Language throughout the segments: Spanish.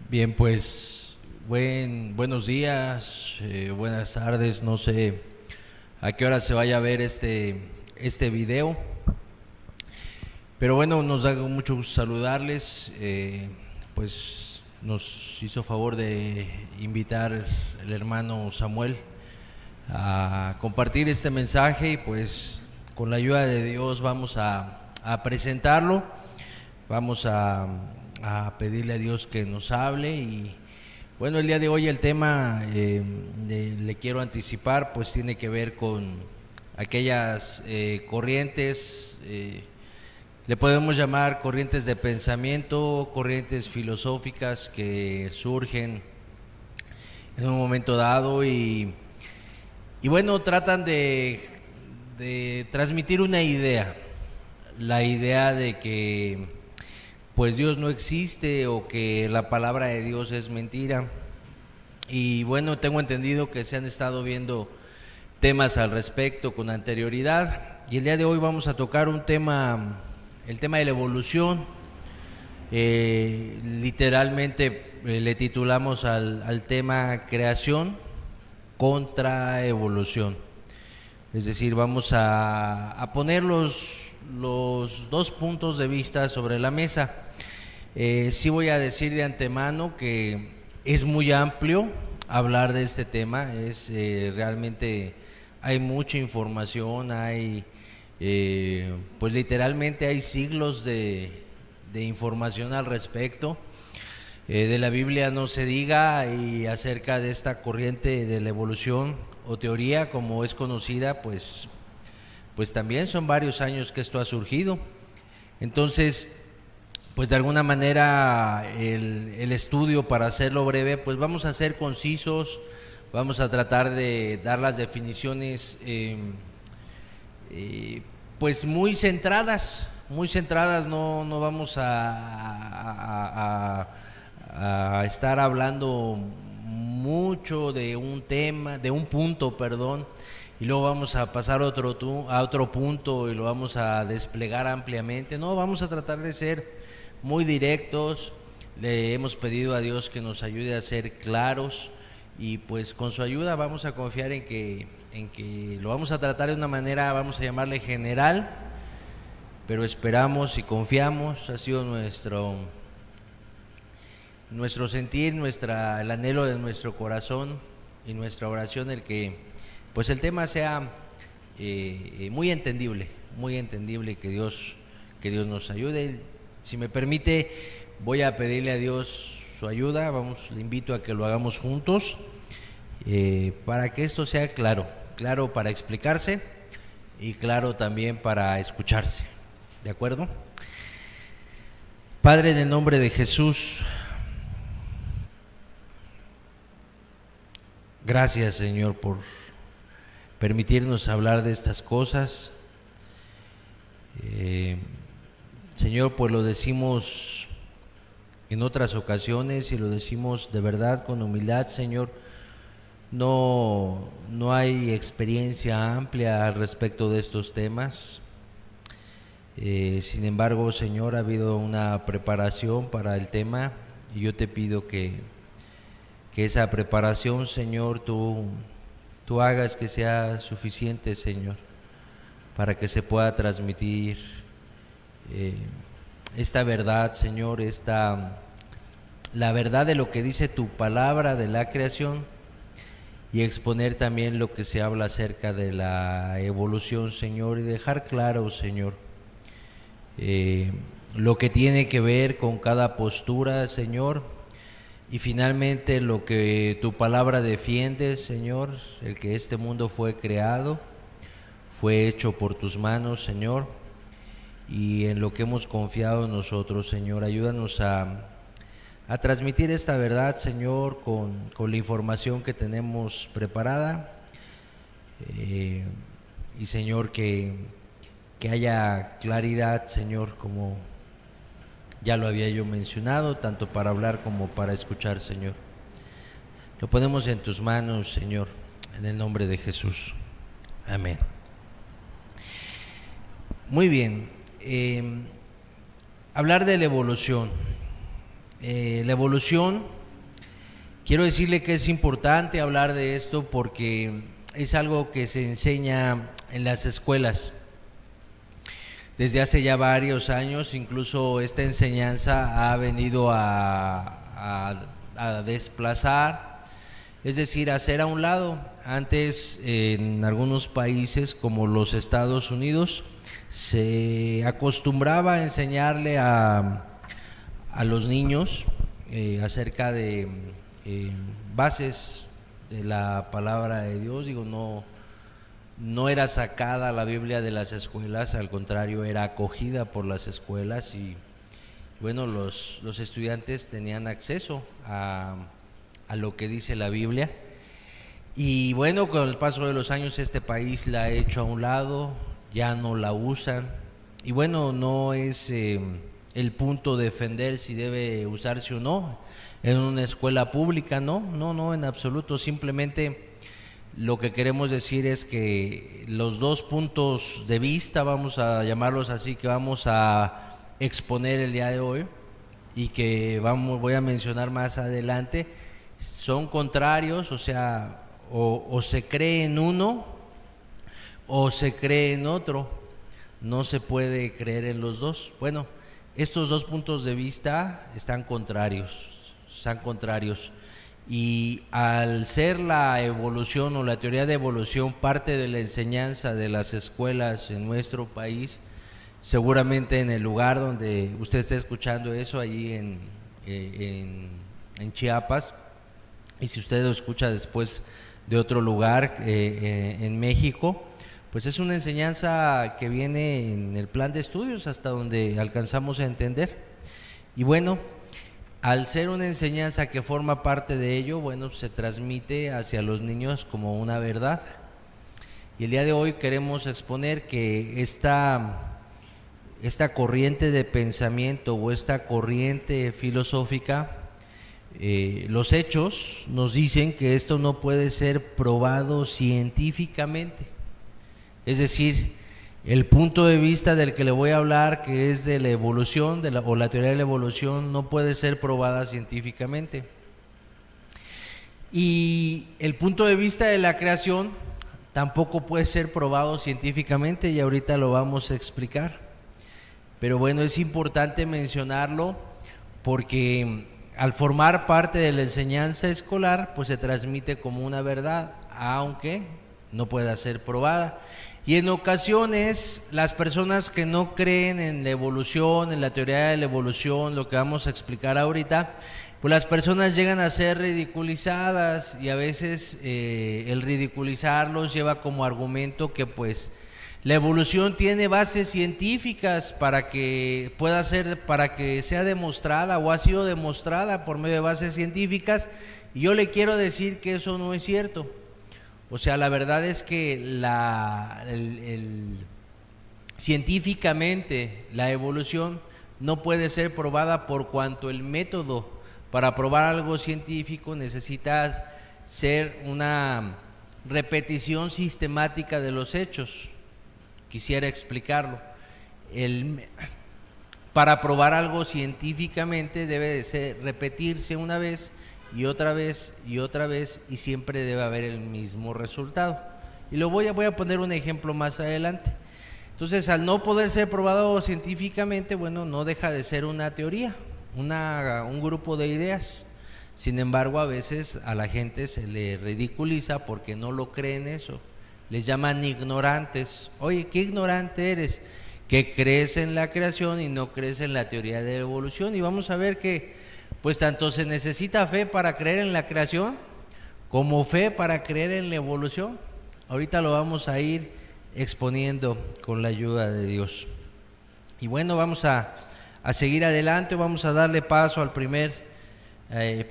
Bien, pues buenos días, buenas tardes, no sé a qué hora se vaya a ver este video, pero bueno, nos da mucho gusto saludarles, pues nos hizo favor de invitar el hermano Samuel a compartir este mensaje y pues con la ayuda de Dios vamos a presentarlo, vamos a pedirle a Dios que nos hable. Y bueno, el día de hoy el tema, le quiero anticipar, pues tiene que ver con aquellas corrientes, le podemos llamar corrientes de pensamiento, corrientes filosóficas que surgen en un momento dado y bueno, tratan de transmitir una idea, la idea de que pues Dios no existe o que la palabra de Dios es mentira. Y bueno, tengo entendido que se han estado viendo temas al respecto con anterioridad y el día de hoy vamos a tocar un tema, el tema de la evolución. Literalmente le titulamos al tema creación contra evolución. Es decir, vamos a poner los dos puntos de vista sobre la mesa. Sí voy a decir de antemano que es muy amplio hablar de este tema, realmente hay mucha información, pues literalmente hay siglos de información al respecto. De la Biblia no se diga, y acerca de esta corriente de la evolución o teoría como es conocida, pues también son varios años que esto ha surgido. Entonces, pues de alguna manera el estudio, para hacerlo breve, pues vamos a ser concisos, vamos a tratar de dar las definiciones pues muy centradas, no vamos a estar hablando mucho de un tema, de un punto, perdón, y luego vamos a pasar a otro punto y lo vamos a desplegar ampliamente. No, vamos a tratar de ser muy directos. Le hemos pedido a Dios que nos ayude a ser claros y pues con su ayuda vamos a confiar en que lo vamos a tratar de una manera, vamos a llamarle general, pero esperamos y confiamos, ha sido nuestro sentir, el anhelo de nuestro corazón y nuestra oración, el que pues el tema sea muy entendible, que Dios nos ayude. Si me permite, voy a pedirle a Dios su ayuda, le invito a que lo hagamos juntos, para que esto sea claro para explicarse y claro también para escucharse, ¿de acuerdo? Padre, en el nombre de Jesús, gracias, Señor, por permitirnos hablar de estas cosas. Señor, pues lo decimos en otras ocasiones y lo decimos de verdad con humildad, Señor. No hay experiencia amplia al respecto de estos temas. Sin embargo, Señor, ha habido una preparación para el tema y yo te pido que esa preparación, Señor, tú hagas que sea suficiente, Señor, para que se pueda transmitir esta verdad, Señor, la verdad de lo que dice tu palabra de la creación, y exponer también lo que se habla acerca de la evolución, Señor, y dejar claro, Señor, lo que tiene que ver con cada postura, Señor, y finalmente lo que tu palabra defiende, Señor, el que este mundo fue creado, fue hecho por tus manos, Señor, y en lo que hemos confiado nosotros, Señor. Ayúdanos a transmitir esta verdad, Señor, con la información que tenemos preparada, y Señor, que haya claridad, Señor, como ya lo había yo mencionado, tanto para hablar como para escuchar, Señor. Lo ponemos en tus manos, Señor, en el nombre de Jesús. Amén. Muy bien. Hablar de la evolución. La evolución Quiero decirle que es importante hablar de esto porque es algo que se enseña en las escuelas desde hace ya varios años. Incluso esta enseñanza ha venido a desplazar, es decir, a hacer a un lado. Antes, en algunos países como los Estados Unidos, se acostumbraba a enseñarle a los niños acerca de bases de la palabra de Dios. Digo, no era sacada la Biblia de las escuelas, al contrario, era acogida por las escuelas y bueno, los estudiantes tenían acceso a lo que dice la Biblia. Y bueno, con el paso de los años este país la ha hecho a un lado, ya no la usan. Y bueno, no es el punto defender si debe usarse o no en una escuela pública, no, en absoluto. Simplemente lo que queremos decir es que los dos puntos de vista, vamos a llamarlos así, que vamos a exponer el día de hoy y que voy a mencionar más adelante, son contrarios. O sea, o se cree en uno o se cree en otro. No se puede creer en los dos. Bueno, estos dos puntos de vista están contrarios. Y al ser la evolución o la teoría de evolución parte de la enseñanza de las escuelas en nuestro país, seguramente en el lugar donde usted esté escuchando eso, allí en Chiapas, y si usted lo escucha después de otro lugar en México, pues es una enseñanza que viene en el plan de estudios hasta donde alcanzamos a entender. Y bueno, al ser una enseñanza que forma parte de ello, bueno, se transmite hacia los niños como una verdad. Y el día de hoy queremos exponer que esta corriente de pensamiento o esta corriente filosófica, los hechos nos dicen que esto no puede ser probado científicamente. Es decir, el punto de vista del que le voy a hablar, que es de la evolución o la teoría de la evolución, no puede ser probada científicamente. Y el punto de vista de la creación tampoco puede ser probado científicamente, y ahorita lo vamos a explicar. Pero bueno, es importante mencionarlo porque al formar parte de la enseñanza escolar, pues se transmite como una verdad, aunque no pueda ser probada. Y en ocasiones las personas que no creen en la evolución, en la teoría de la evolución, lo que vamos a explicar ahorita, pues las personas llegan a ser ridiculizadas, y a veces el ridiculizarlos lleva como argumento que pues la evolución tiene bases científicas para que sea demostrada, o ha sido demostrada por medio de bases científicas. Y yo le quiero decir que eso no es cierto. O sea, la verdad es que científicamente la evolución no puede ser probada, por cuanto el método para probar algo científico necesita ser una repetición sistemática de los hechos. Quisiera explicarlo. Para probar algo científicamente debe de repetirse una vez y otra vez y otra vez, y siempre debe haber el mismo resultado. Y voy a poner un ejemplo más adelante. Entonces, al no poder ser probado científicamente, bueno, no deja de ser una teoría, un grupo de ideas. Sin embargo, a veces a la gente se le ridiculiza porque no lo creen eso. Les llaman ignorantes. Oye, ¿qué ignorante eres? Que crees en la creación y no crees en la teoría de la evolución. Y vamos a ver que pues tanto se necesita fe para creer en la creación como fe para creer en la evolución. Ahorita lo vamos a ir exponiendo con la ayuda de Dios. Y bueno, vamos a seguir adelante. Vamos a darle paso al primer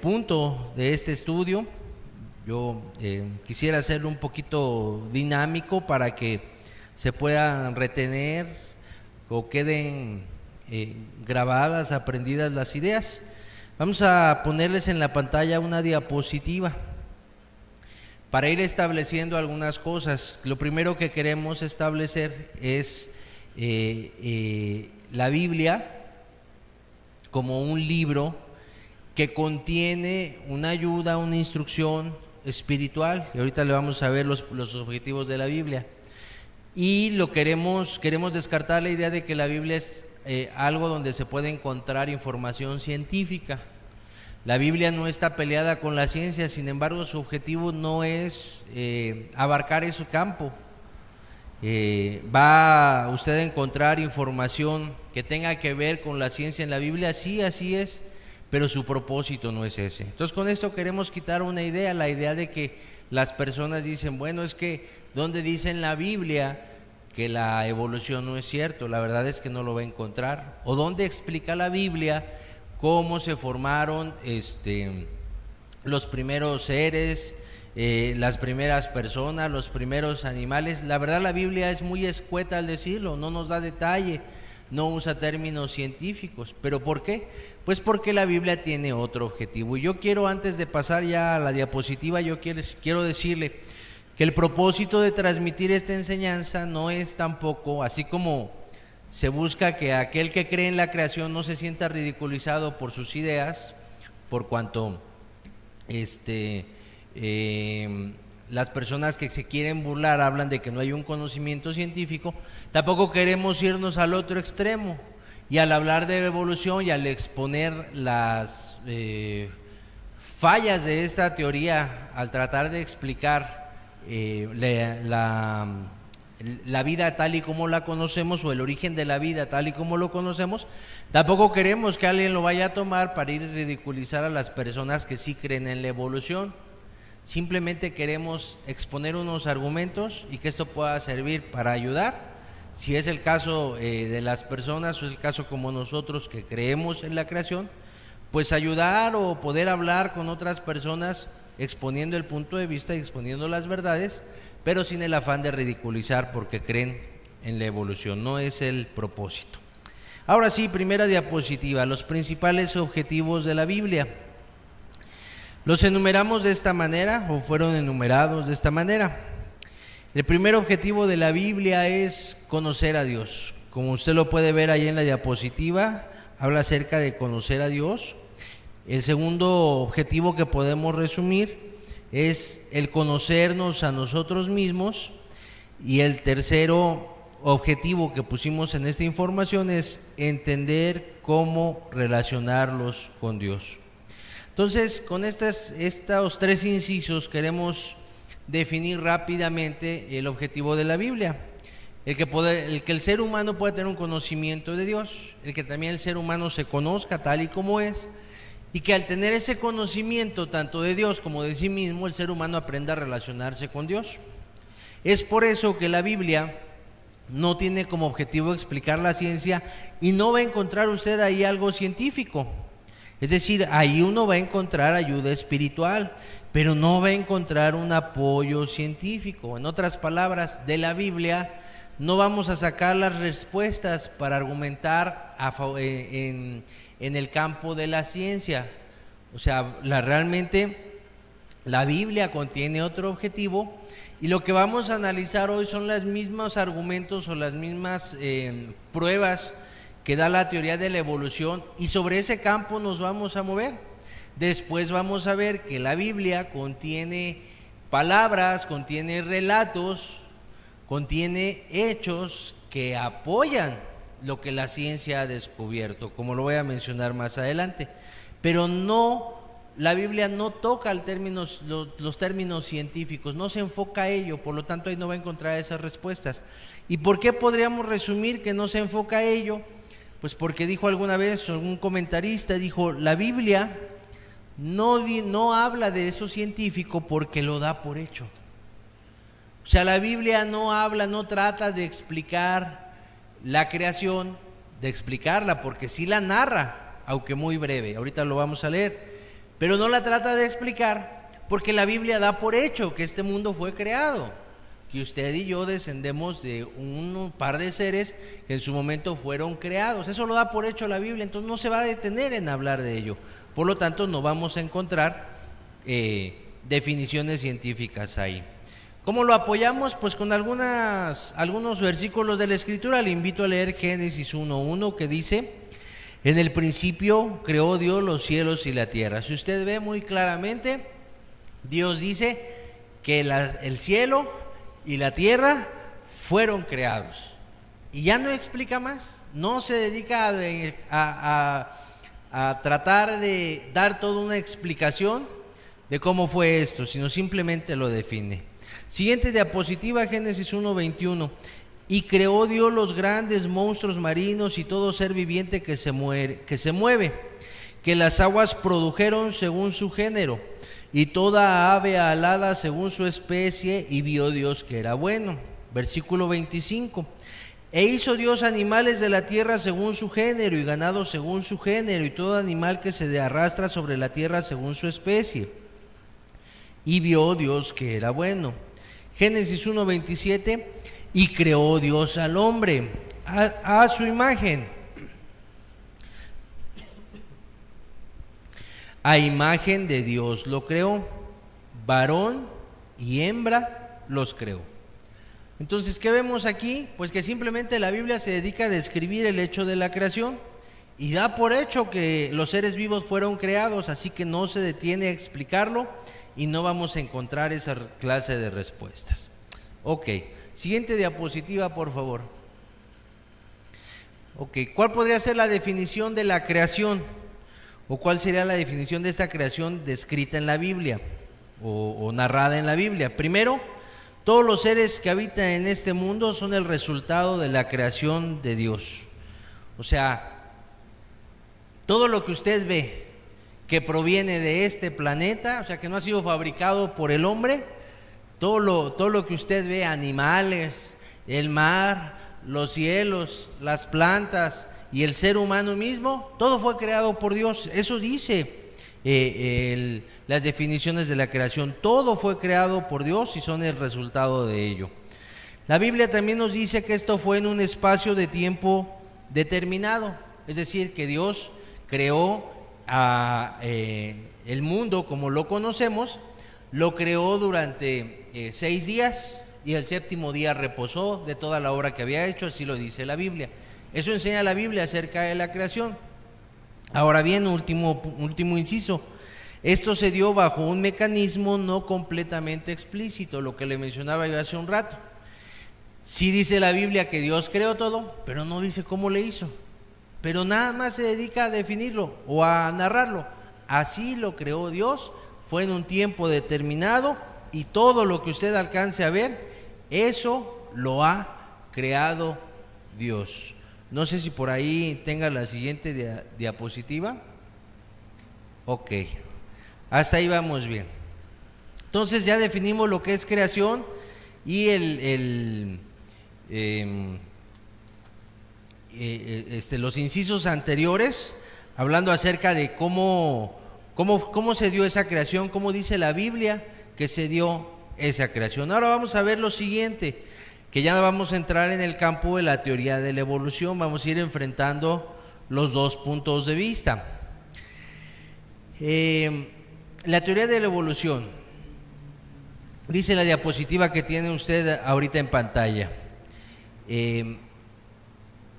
punto de este estudio. Yo quisiera hacerlo un poquito dinámico para que se puedan retener o queden grabadas, aprendidas las ideas. Vamos a ponerles en la pantalla una diapositiva para ir estableciendo algunas cosas. Lo primero que queremos establecer es la Biblia como un libro que contiene una ayuda, una instrucción espiritual. Y ahorita le vamos a ver los objetivos de la Biblia. Y queremos descartar la idea de que la Biblia es algo donde se puede encontrar información científica. La Biblia no está peleada con la ciencia, sin embargo su objetivo no es abarcar ese campo. ¿Va usted a encontrar información que tenga que ver con la ciencia en la Biblia? Sí, así es, pero su propósito no es ese. Entonces con esto queremos quitar una idea, la idea de que las personas dicen, bueno, es que ¿dónde dice en la Biblia que la evolución no es cierto? La verdad es que no lo va a encontrar. ¿O dónde explica la Biblia cómo se formaron los primeros seres, las primeras personas, los primeros animales? La verdad, la Biblia es muy escueta al decirlo, no nos da detalle, no usa términos científicos. ¿Pero por qué? Pues porque la Biblia tiene otro objetivo. Y yo quiero, antes de pasar ya a la diapositiva, yo quiero decirle que el propósito de transmitir esta enseñanza no es tampoco, así como se busca que aquel que cree en la creación no se sienta ridiculizado por sus ideas, por cuanto las personas que se quieren burlar hablan de que no hay un conocimiento científico. Tampoco queremos irnos al otro extremo, y al hablar de evolución y al exponer las fallas de esta teoría, al tratar de explicar la vida tal y como la conocemos, o el origen de la vida tal y como lo conocemos, tampoco queremos que alguien lo vaya a tomar para ir a ridiculizar a las personas que sí creen en la evolución. Simplemente queremos exponer unos argumentos y que esto pueda servir para ayudar, si es el caso de las personas, o es el caso como nosotros que creemos en la creación, pues ayudar o poder hablar con otras personas exponiendo el punto de vista y exponiendo las verdades, pero sin el afán de ridiculizar porque creen en la evolución. No es el propósito. Ahora sí, primera diapositiva, los principales objetivos de la Biblia. Los enumeramos de esta manera, o fueron enumerados de esta manera. El primer objetivo de la Biblia es conocer a Dios. Como usted lo puede ver ahí en la diapositiva, habla acerca de conocer a Dios. El segundo objetivo que podemos resumir es el conocernos a nosotros mismos, y el tercero objetivo que pusimos en esta información es entender cómo relacionarlos con Dios. Entonces, con estos tres incisos queremos definir rápidamente el objetivo de la Biblia. El que el ser humano pueda tener un conocimiento de Dios, el que también el ser humano se conozca tal y como es, y que al tener ese conocimiento tanto de Dios como de sí mismo, el ser humano aprenda a relacionarse con Dios. Es por eso que la Biblia no tiene como objetivo explicar la ciencia, y no va a encontrar usted ahí algo científico. Es decir, ahí uno va a encontrar ayuda espiritual, pero no va a encontrar un apoyo científico. En otras palabras, de la Biblia no vamos a sacar las respuestas para argumentar en el campo de la ciencia. O sea, realmente la Biblia contiene otro objetivo, y lo que vamos a analizar hoy son los mismos argumentos o las mismas pruebas que da la teoría de la evolución, y sobre ese campo nos vamos a mover. Después vamos a ver que la Biblia contiene palabras, contiene relatos, contiene hechos que apoyan lo que la ciencia ha descubierto, como lo voy a mencionar más adelante. Pero la Biblia no toca los términos científicos, no se enfoca a ello, por lo tanto ahí no va a encontrar esas respuestas. ¿Y por qué podríamos resumir que no se enfoca a ello? Pues porque dijo alguna vez un comentarista, dijo, la Biblia no habla de eso científico porque lo da por hecho. O sea, la Biblia no trata de explicar la creación, de explicarla, porque sí la narra, aunque muy breve, ahorita lo vamos a leer, pero no la trata de explicar porque la Biblia da por hecho que este mundo fue creado, que usted y yo descendemos de un par de seres que en su momento fueron creados. Eso lo da por hecho la Biblia, entonces no se va a detener en hablar de ello. Por lo tanto, no vamos a encontrar definiciones científicas ahí. ¿Cómo lo apoyamos? Pues con algunos versículos de la Escritura. Le invito a leer Génesis 1:1, que dice: En el principio creó Dios los cielos y la tierra. Si usted ve muy claramente, Dios dice que el cielo y la tierra fueron creados. Y ya no explica más, no se dedica a tratar de dar toda una explicación de cómo fue esto, sino simplemente lo define. Siguiente diapositiva, Génesis 1:21. Y creó Dios los grandes monstruos marinos y todo ser viviente que se mueve, que las aguas produjeron según su género, y toda ave alada según su especie, y vio Dios que era bueno. Versículo 25. E hizo Dios animales de la tierra según su género, y ganado según su género, y todo animal que se arrastra sobre la tierra según su especie. Y vio Dios que era bueno. Génesis 1:27. Y creó Dios al hombre a su imagen. A imagen de Dios lo creó, varón y hembra los creó. Entonces, ¿qué vemos aquí? Pues que simplemente la Biblia se dedica a describir el hecho de la creación y da por hecho que los seres vivos fueron creados, así que no se detiene a explicarlo y no vamos a encontrar esa clase de respuestas. Ok, siguiente diapositiva, por favor. Ok, ¿cuál podría ser la definición de la creación? ¿O cuál sería la definición de esta creación descrita en la Biblia o narrada en la Biblia? Primero, todos los seres que habitan en este mundo son el resultado de la creación de Dios. O sea, todo lo que usted ve que proviene de este planeta, o sea, que no ha sido fabricado por el hombre, todo lo que usted ve, animales, el mar, los cielos, las plantas y el ser humano mismo, todo fue creado por Dios. Eso dice las definiciones de la creación. Todo fue creado por Dios y son el resultado de ello. La Biblia también nos dice que esto fue en un espacio de tiempo determinado, es decir, que Dios creó el mundo como lo conocemos, lo creó durante 6 días y el séptimo día reposó de toda la obra que había hecho, así lo dice la Biblia. Eso enseña la Biblia acerca de la creación. Ahora bien, último inciso, esto se dio bajo un mecanismo no completamente explícito, lo que le mencionaba yo hace un rato. Sí dice la Biblia que Dios creó todo, pero no dice cómo le hizo, pero nada más se dedica a definirlo o a narrarlo. Así lo creó Dios, fue en un tiempo determinado y todo lo que usted alcance a ver, eso lo ha creado Dios. No sé si por ahí tenga la siguiente diapositiva. Ok, hasta ahí vamos bien. Entonces ya definimos lo que es creación y los incisos anteriores, hablando acerca de cómo se dio esa creación, cómo dice la Biblia que se dio esa creación. Ahora vamos a ver lo siguiente, que ya vamos a entrar en el campo de la teoría de la evolución. Vamos a ir enfrentando los dos puntos de vista. La teoría de la evolución, dice la diapositiva que tiene usted ahorita en pantalla. ¿Qué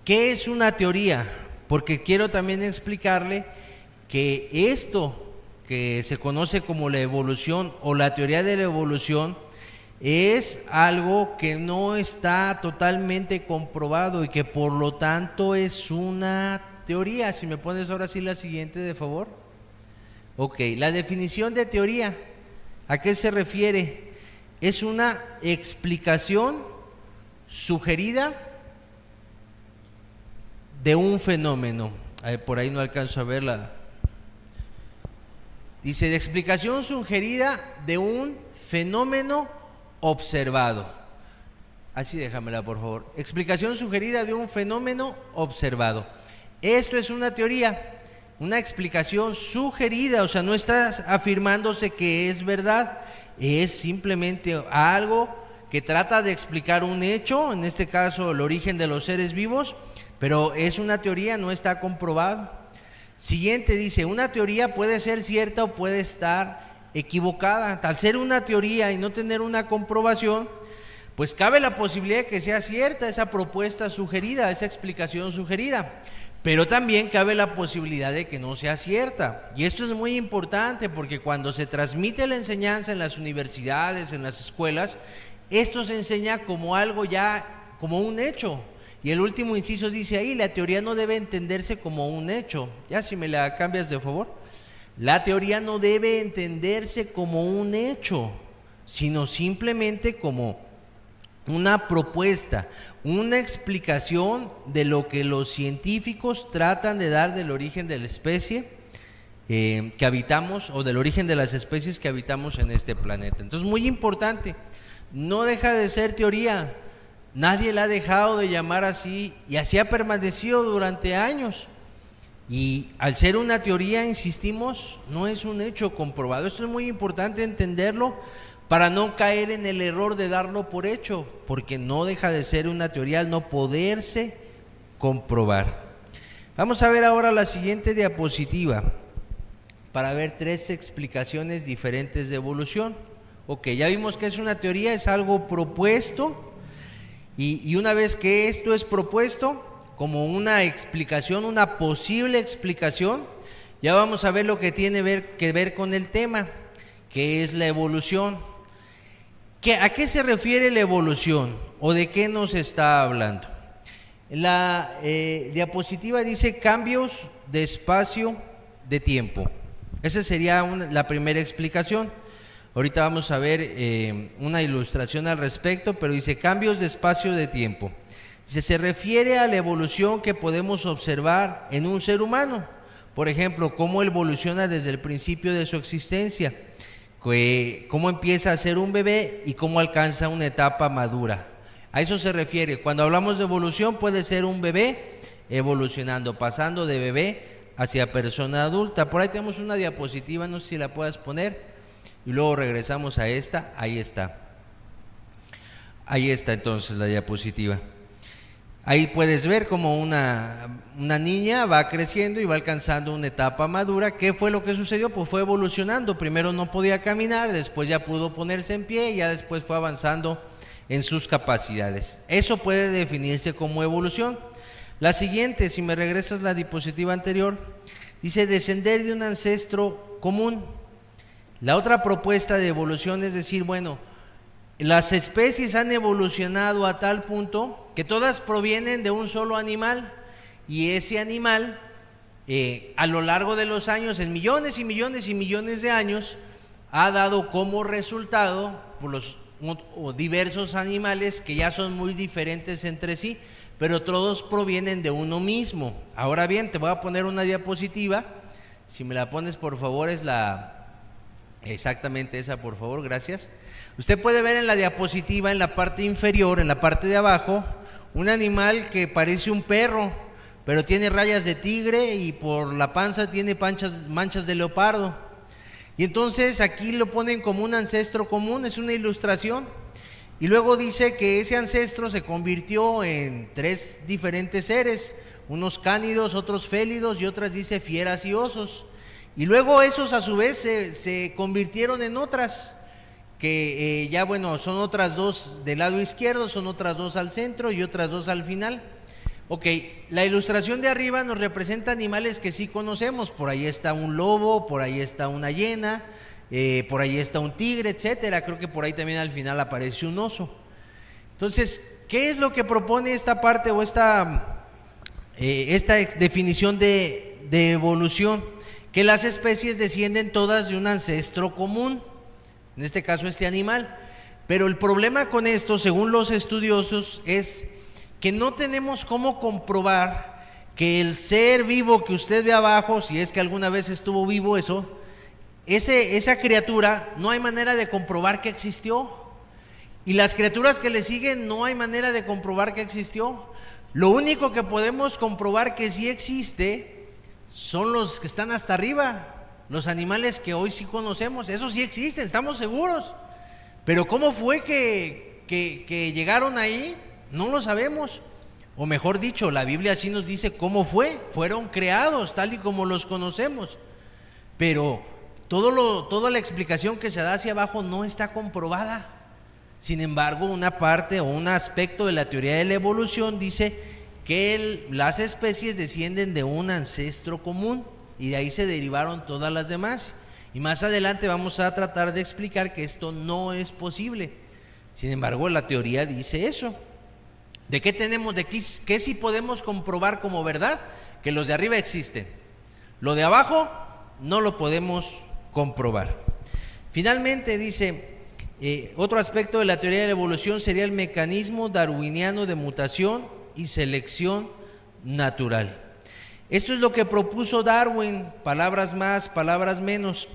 es una teoría? Porque quiero también explicarle que esto que se conoce como la evolución o la teoría de la evolución es algo que no está totalmente comprobado y que por lo tanto es una teoría. Si me pones ahora sí la siguiente, de favor. Ok, la definición de teoría, ¿a qué se refiere? Es una explicación sugerida de un fenómeno. Por ahí no alcanzo a verla. Dice, de explicación sugerida de un fenómeno observado. Así déjamela, por favor. Explicación sugerida de un fenómeno observado. Esto es una teoría, una explicación sugerida, o sea, no está afirmándose que es verdad, es simplemente algo que trata de explicar un hecho, en este caso el origen de los seres vivos, pero es una teoría, no está comprobado. Siguiente dice, una teoría puede ser cierta o puede estar equivocada. Al ser una teoría y no tener una comprobación, pues cabe la posibilidad de que sea cierta esa propuesta sugerida, esa explicación sugerida, pero también cabe la posibilidad de que no sea cierta. Y esto es muy importante porque cuando se transmite la enseñanza en las universidades, en las escuelas, esto se enseña como algo ya, como un hecho. Y el último inciso dice ahí, la teoría no debe entenderse como un hecho. Ya, si me la cambias de favor. La teoría no debe entenderse como un hecho, sino simplemente como una propuesta, una explicación de lo que los científicos tratan de dar del origen de la especie que habitamos, o del origen de las especies que habitamos en este planeta. Entonces, muy importante, no deja de ser teoría, nadie la ha dejado de llamar así, y así ha permanecido durante años. Y al ser una teoría, insistimos, no es un hecho comprobado. Esto es muy importante entenderlo para no caer en el error de darlo por hecho, porque no deja de ser una teoría al no poderse comprobar. Vamos a ver ahora la siguiente diapositiva para ver 3 explicaciones diferentes de evolución. Ok, ya vimos que es una teoría, es algo propuesto, y una vez que esto es propuesto como una explicación, una posible explicación, ya vamos a ver lo que tiene que ver con el tema, que es la evolución. ¿A qué se refiere la evolución o de qué nos está hablando? La diapositiva dice cambios de espacio de tiempo. Esa sería la primera explicación. Ahorita vamos a ver una ilustración al respecto, pero dice cambios de espacio de tiempo. Dice, se refiere a la evolución que podemos observar en un ser humano. Por ejemplo, cómo evoluciona desde el principio de su existencia, cómo empieza a ser un bebé y cómo alcanza una etapa madura. A eso se refiere. Cuando hablamos de evolución, puede ser un bebé evolucionando, pasando de bebé hacia persona adulta. Por ahí tenemos una diapositiva, no sé si la puedas poner, y luego regresamos a esta. Ahí está entonces la diapositiva. Ahí puedes ver cómo una niña va creciendo y va alcanzando una etapa madura. ¿Qué fue lo que sucedió? Pues fue evolucionando. Primero no podía caminar, después ya pudo ponerse en pie y ya después fue avanzando en sus capacidades. Eso puede definirse como evolución. La siguiente, si me regresas la diapositiva anterior, dice descender de un ancestro común. La otra propuesta de evolución es decir, bueno, las especies han evolucionado a tal punto que todas provienen de un solo animal, y ese animal a lo largo de los años, en millones y millones y millones de años, ha dado como resultado los diversos animales que ya son muy diferentes entre sí, pero todos provienen de uno mismo. Ahora bien, te voy a poner una diapositiva, si me la pones por favor, es exactamente esa, por favor, gracias. Usted puede ver en la diapositiva, en la parte inferior, en la parte de abajo, un animal que parece un perro, pero tiene rayas de tigre y por la panza tiene manchas de leopardo. Y entonces aquí lo ponen como un ancestro común, es una ilustración. Y luego dice que ese ancestro se convirtió en 3 diferentes seres, unos cánidos, otros félidos y otras dice fieras y osos. Y luego esos a su vez se convirtieron en otras, que ya bueno, son otras 2 del lado izquierdo, son otras 2 al centro y otras 2 al final. Ok, la ilustración de arriba nos representa animales que sí conocemos. Por ahí está un lobo, por ahí está una hiena, por ahí está un tigre, etcétera. Creo que por ahí también al final aparece un oso. Entonces, ¿qué es lo que propone esta parte o esta definición de evolución? Que las especies descienden todas de un ancestro común, en este caso este animal. Pero el problema con esto, según los estudiosos, es que no tenemos cómo comprobar que el ser vivo que usted ve abajo, si es que alguna vez estuvo vivo esa criatura, no hay manera de comprobar que existió. Y las criaturas que le siguen no hay manera de comprobar que existió. Lo único que podemos comprobar que sí existe son los que están hasta arriba, los animales que hoy sí conocemos. Esos sí existen, estamos seguros. Pero ¿cómo fue que llegaron ahí? No lo sabemos. O mejor dicho, la Biblia sí nos dice cómo fueron creados tal y como los conocemos. Pero toda la explicación que se da hacia abajo no está comprobada. Sin embargo, una parte o un aspecto de la teoría de la evolución dice que las especies descienden de un ancestro común y de ahí se derivaron todas las demás. Y más adelante vamos a tratar de explicar que esto no es posible. Sin embargo, la teoría dice eso. ¿De qué tenemos? ¿De qué sí podemos comprobar como verdad? Que los de arriba existen. Lo de abajo no lo podemos comprobar. Finalmente dice, otro aspecto de la teoría de la evolución sería el mecanismo darwiniano de mutación y selección natural. Esto es lo que propuso Darwin, palabras más, palabras menos.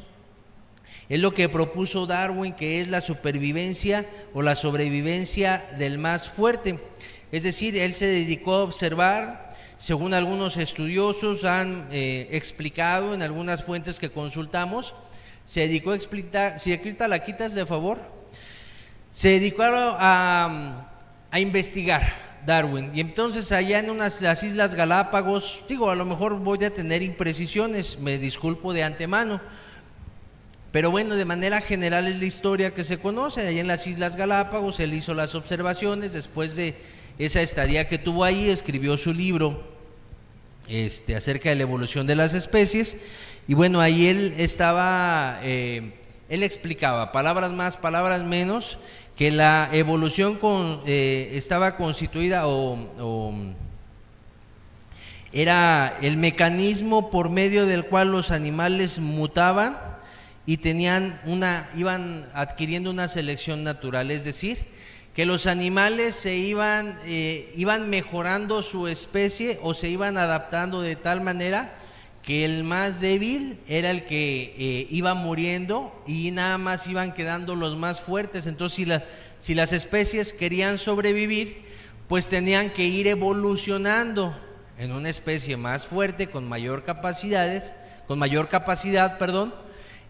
Es lo que propuso Darwin, que es la supervivencia o la sobrevivencia del más fuerte. Es decir, él se dedicó a observar, según algunos estudiosos han explicado en algunas fuentes que consultamos, se dedicó a explicar, si Rita la quitas de favor, se dedicó a investigar Darwin. Y entonces allá en las Islas Galápagos, a lo mejor voy a tener imprecisiones, me disculpo de antemano, pero bueno, de manera general es la historia que se conoce. Allá en las Islas Galápagos él hizo las observaciones, después de esa estadía que tuvo ahí, escribió su libro acerca de la evolución de las especies. Y bueno, ahí él explicaba, palabras más, palabras menos, que la evolución estaba constituida era el mecanismo por medio del cual los animales mutaban y iban adquiriendo una selección natural, es decir, que los animales iban mejorando su especie o se iban adaptando de tal manera que el más débil era el que iba muriendo y nada más iban quedando los más fuertes. Entonces, si las especies querían sobrevivir, pues tenían que ir evolucionando en una especie más fuerte, con mayor capacidad,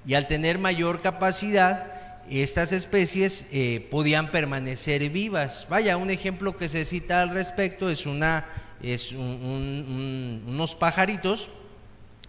y al tener mayor capacidad, estas especies podían permanecer vivas. Vaya, un ejemplo que se cita al respecto es unos pajaritos,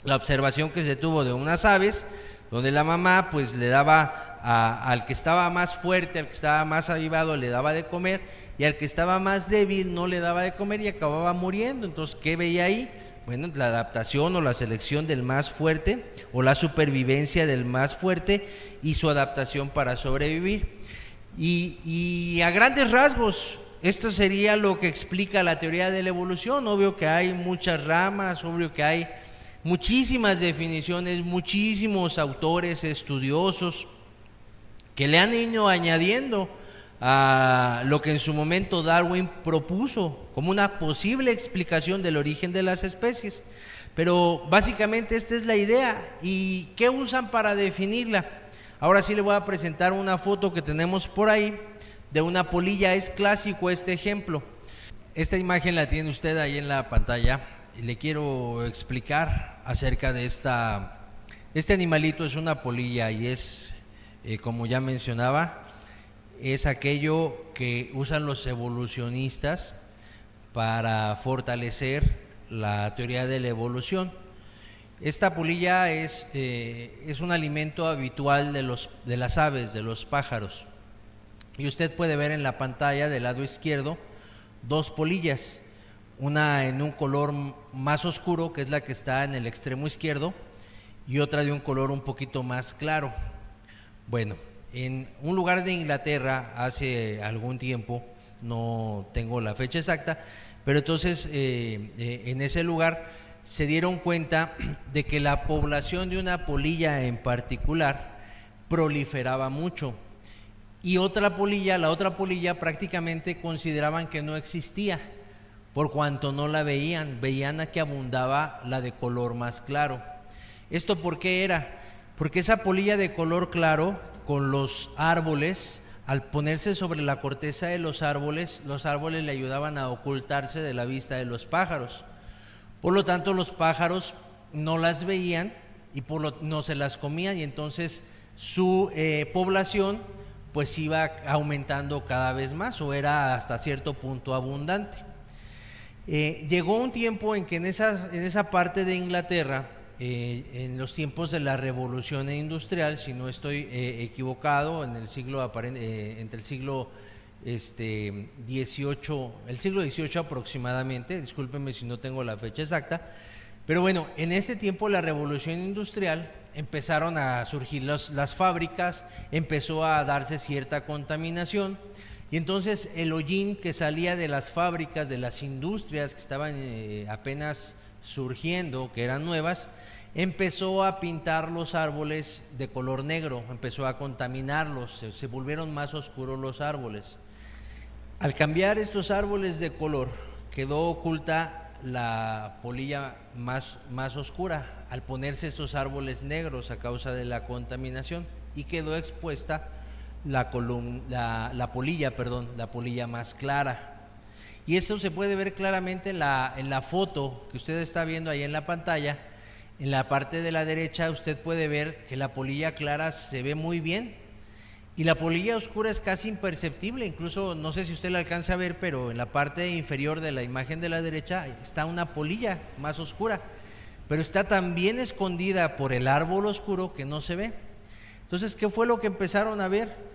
la observación que se tuvo de unas aves, donde la mamá pues le daba al que estaba más fuerte, al que estaba más avivado, le daba de comer, y al que estaba más débil no le daba de comer y acababa muriendo. Entonces, ¿qué veía ahí? Bueno, la adaptación o la selección del más fuerte o la supervivencia del más fuerte y su adaptación para sobrevivir. Y a grandes rasgos, esto sería lo que explica la teoría de la evolución. Obvio que hay muchas ramas, obvio que hay muchísimas definiciones, muchísimos autores estudiosos que le han ido añadiendo a lo que en su momento Darwin propuso como una posible explicación del origen de las especies. Pero básicamente esta es la idea. ¿Y qué usan para definirla? Ahora sí le voy a presentar una foto que tenemos por ahí de una polilla. Es clásico este ejemplo. Esta imagen la tiene usted ahí en la pantalla y le quiero explicar acerca de este animalito. Es una polilla y es, como ya mencionaba, es aquello que usan los evolucionistas para fortalecer la teoría de la evolución. Esta polilla es un alimento habitual de las aves, de los pájaros. Y usted puede ver en la pantalla del lado izquierdo dos polillas, una en un color más oscuro, que es la que está en el extremo izquierdo, y otra de un color un poquito más claro. Bueno, en un lugar de Inglaterra hace algún tiempo, no tengo la fecha exacta, pero entonces en ese lugar se dieron cuenta de que la población de una polilla en particular proliferaba mucho, y la otra polilla prácticamente consideraban que no existía, por cuanto no la veían a que abundaba la de color más claro. ¿Esto por qué era? Porque esa polilla de color claro, con los árboles, al ponerse sobre la corteza de los árboles le ayudaban a ocultarse de la vista de los pájaros. Por lo tanto, los pájaros no las veían y no se las comían, y entonces su población pues iba aumentando cada vez más, o era hasta cierto punto abundante. Llegó un tiempo en que en esa parte de Inglaterra en los tiempos de la revolución industrial, si no estoy equivocado, en el siglo entre el siglo XVIII, el siglo XVIII aproximadamente, discúlpenme si no tengo la fecha exacta, pero bueno, en este tiempo la revolución industrial empezaron a surgir las fábricas, empezó a darse cierta contaminación, y entonces el hollín que salía de las fábricas, de las industrias que estaban apenas surgiendo, que eran nuevas, empezó a pintar los árboles de color negro, empezó a contaminarlos, se volvieron más oscuros los árboles. Al cambiar estos árboles de color, quedó oculta la polilla más oscura, al ponerse estos árboles negros a causa de la contaminación, y quedó expuesta la polilla más clara. Y eso se puede ver claramente en la foto que usted está viendo ahí en la pantalla. En la parte de la derecha usted puede ver que la polilla clara se ve muy bien y la polilla oscura es casi imperceptible. Incluso no sé si usted la alcanza a ver, pero en la parte inferior de la imagen de la derecha está una polilla más oscura, pero está tan bien escondida por el árbol oscuro que no se ve. Entonces, ¿qué fue lo que empezaron a ver?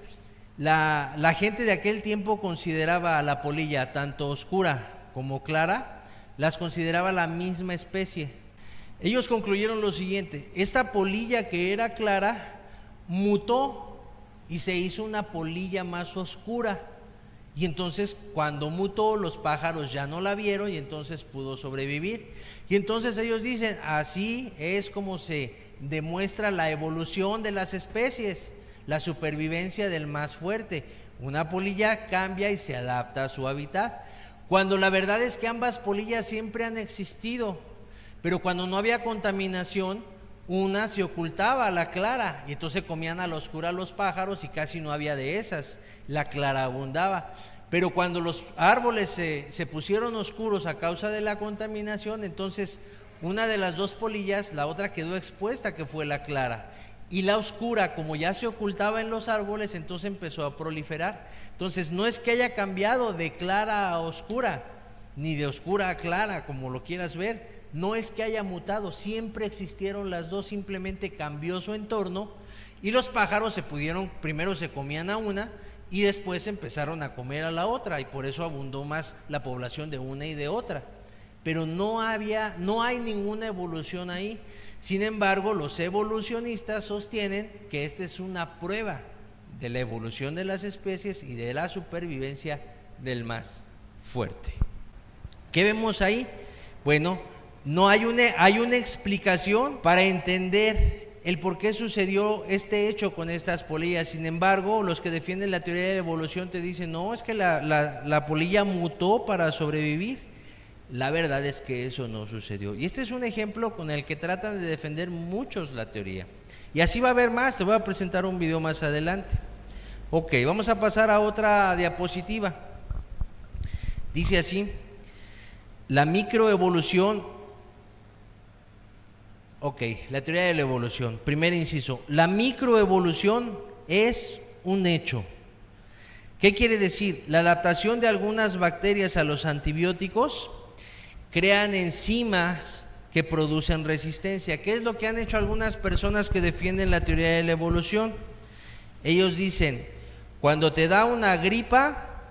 La gente de aquel tiempo consideraba a la polilla tanto oscura como clara, las consideraba la misma especie. Ellos concluyeron lo siguiente: esta polilla que era clara mutó y se hizo una polilla más oscura, y entonces cuando mutó los pájaros ya no la vieron y entonces pudo sobrevivir. Y entonces ellos dicen, así es como se demuestra la evolución de las especies, la supervivencia del más fuerte. Una polilla cambia y se adapta a su hábitat, cuando la verdad es que ambas polillas siempre han existido, pero cuando no había contaminación, una se ocultaba, la clara, y entonces comían a la oscura los pájaros y casi no había de esas, la clara abundaba. Pero cuando los árboles se pusieron oscuros a causa de la contaminación, entonces una de las dos polillas, la otra quedó expuesta, que fue la clara. Y la oscura, como ya se ocultaba en los árboles, entonces empezó a proliferar. Entonces no es que haya cambiado de clara a oscura, ni de oscura a clara, como lo quieras ver. No es que haya mutado, siempre existieron las dos, simplemente cambió su entorno y los pájaros primero se comían a una y después empezaron a comer a la otra, y por eso abundó más la población de una y de otra. Pero no hay ninguna evolución ahí. Sin embargo, los evolucionistas sostienen que esta es una prueba de la evolución de las especies y de la supervivencia del más fuerte. ¿Qué vemos ahí? Bueno, no hay una explicación para entender el por qué sucedió este hecho con estas polillas. Sin embargo, los que defienden la teoría de la evolución te dicen, no, es que la polilla mutó para sobrevivir. La verdad es que eso no sucedió. Y este es un ejemplo con el que tratan de defender muchos la teoría. Y así va a haber más, te voy a presentar un video más adelante. Ok, vamos a pasar a otra diapositiva. Dice así: la microevolución. Ok, la teoría de la evolución. Primer inciso: la microevolución es un hecho. ¿Qué quiere decir? La adaptación de algunas bacterias a los antibióticos crean enzimas que producen resistencia. ¿Qué es lo que han hecho algunas personas que defienden la teoría de la evolución? Ellos dicen, cuando te da una gripa,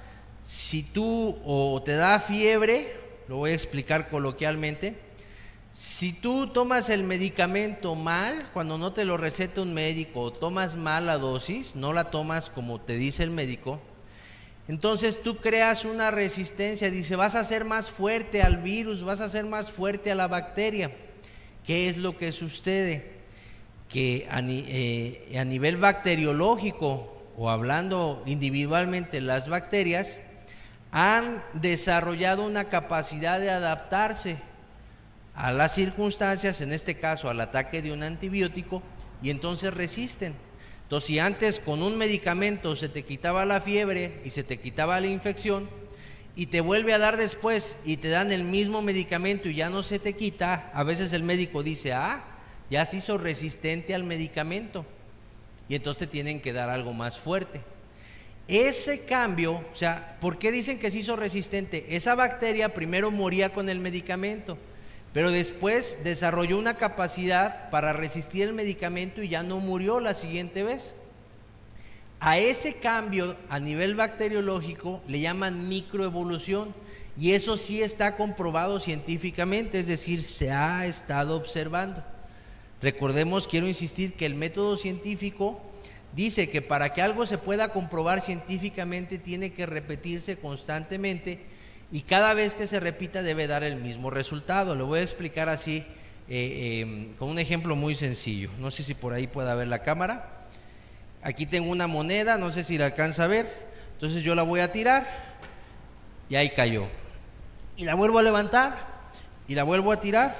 o te da fiebre, lo voy a explicar coloquialmente, si tú tomas el medicamento mal, cuando no te lo receta un médico, o tomas mal la dosis, no la tomas como te dice el médico, entonces tú creas una resistencia. Dice, vas a ser más fuerte al virus, vas a ser más fuerte a la bacteria. ¿Qué es lo que sucede? Que a nivel bacteriológico, o hablando individualmente, las bacterias han desarrollado una capacidad de adaptarse a las circunstancias, en este caso al ataque de un antibiótico, y entonces resisten. Entonces, si antes con un medicamento se te quitaba la fiebre y se te quitaba la infección, y te vuelve a dar después y te dan el mismo medicamento y ya no se te quita, a veces el médico dice, ya se hizo resistente al medicamento, y entonces te tienen que dar algo más fuerte. Ese cambio, o sea, ¿por qué dicen que se hizo resistente? Esa bacteria primero moría con el medicamento, pero después desarrolló una capacidad para resistir el medicamento y ya no murió la siguiente vez. A ese cambio a nivel bacteriológico le llaman microevolución, y eso sí está comprobado científicamente, es decir, se ha estado observando. Recordemos, quiero insistir que el método científico dice que para que algo se pueda comprobar científicamente tiene que repetirse constantemente, y cada vez que se repita debe dar el mismo resultado. Lo voy a explicar así, con un ejemplo muy sencillo. No sé si por ahí pueda ver la cámara. Aquí tengo una moneda, no sé si la alcanza a ver. Entonces yo la voy a tirar y ahí cayó. Y la vuelvo a levantar y la vuelvo a tirar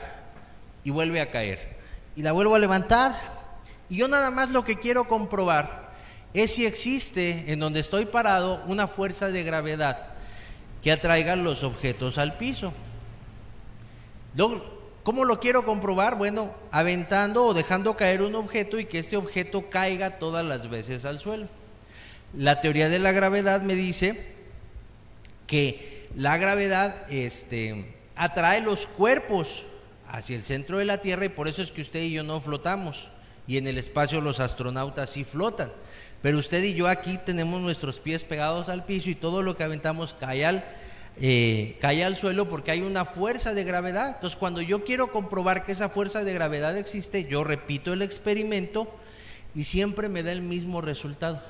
y vuelve a caer. Y la vuelvo a levantar, y yo nada más lo que quiero comprobar es si existe en donde estoy parado una fuerza de gravedad que atraiga los objetos al piso. ¿Cómo lo quiero comprobar? Bueno, aventando o dejando caer un objeto y que este objeto caiga todas las veces al suelo. La teoría de la gravedad me dice que la gravedad atrae los cuerpos hacia el centro de la Tierra, y por eso es que usted y yo no flotamos, y en el espacio los astronautas sí flotan, pero usted y yo aquí tenemos nuestros pies pegados al piso y todo lo que aventamos cae al suelo porque hay una fuerza de gravedad. Entonces, cuando yo quiero comprobar que esa fuerza de gravedad existe, yo repito el experimento y siempre me da el mismo resultado.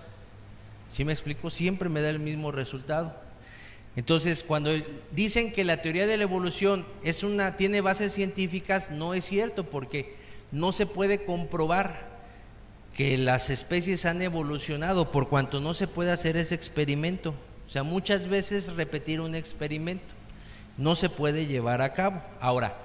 ¿Sí me explico? Siempre me da el mismo resultado. Entonces, cuando dicen que la teoría de la evolución tiene bases científicas, no es cierto, porque no se puede comprobar que las especies han evolucionado, por cuanto no se puede hacer ese experimento. O sea, muchas veces repetir un experimento no se puede llevar a cabo. Ahora,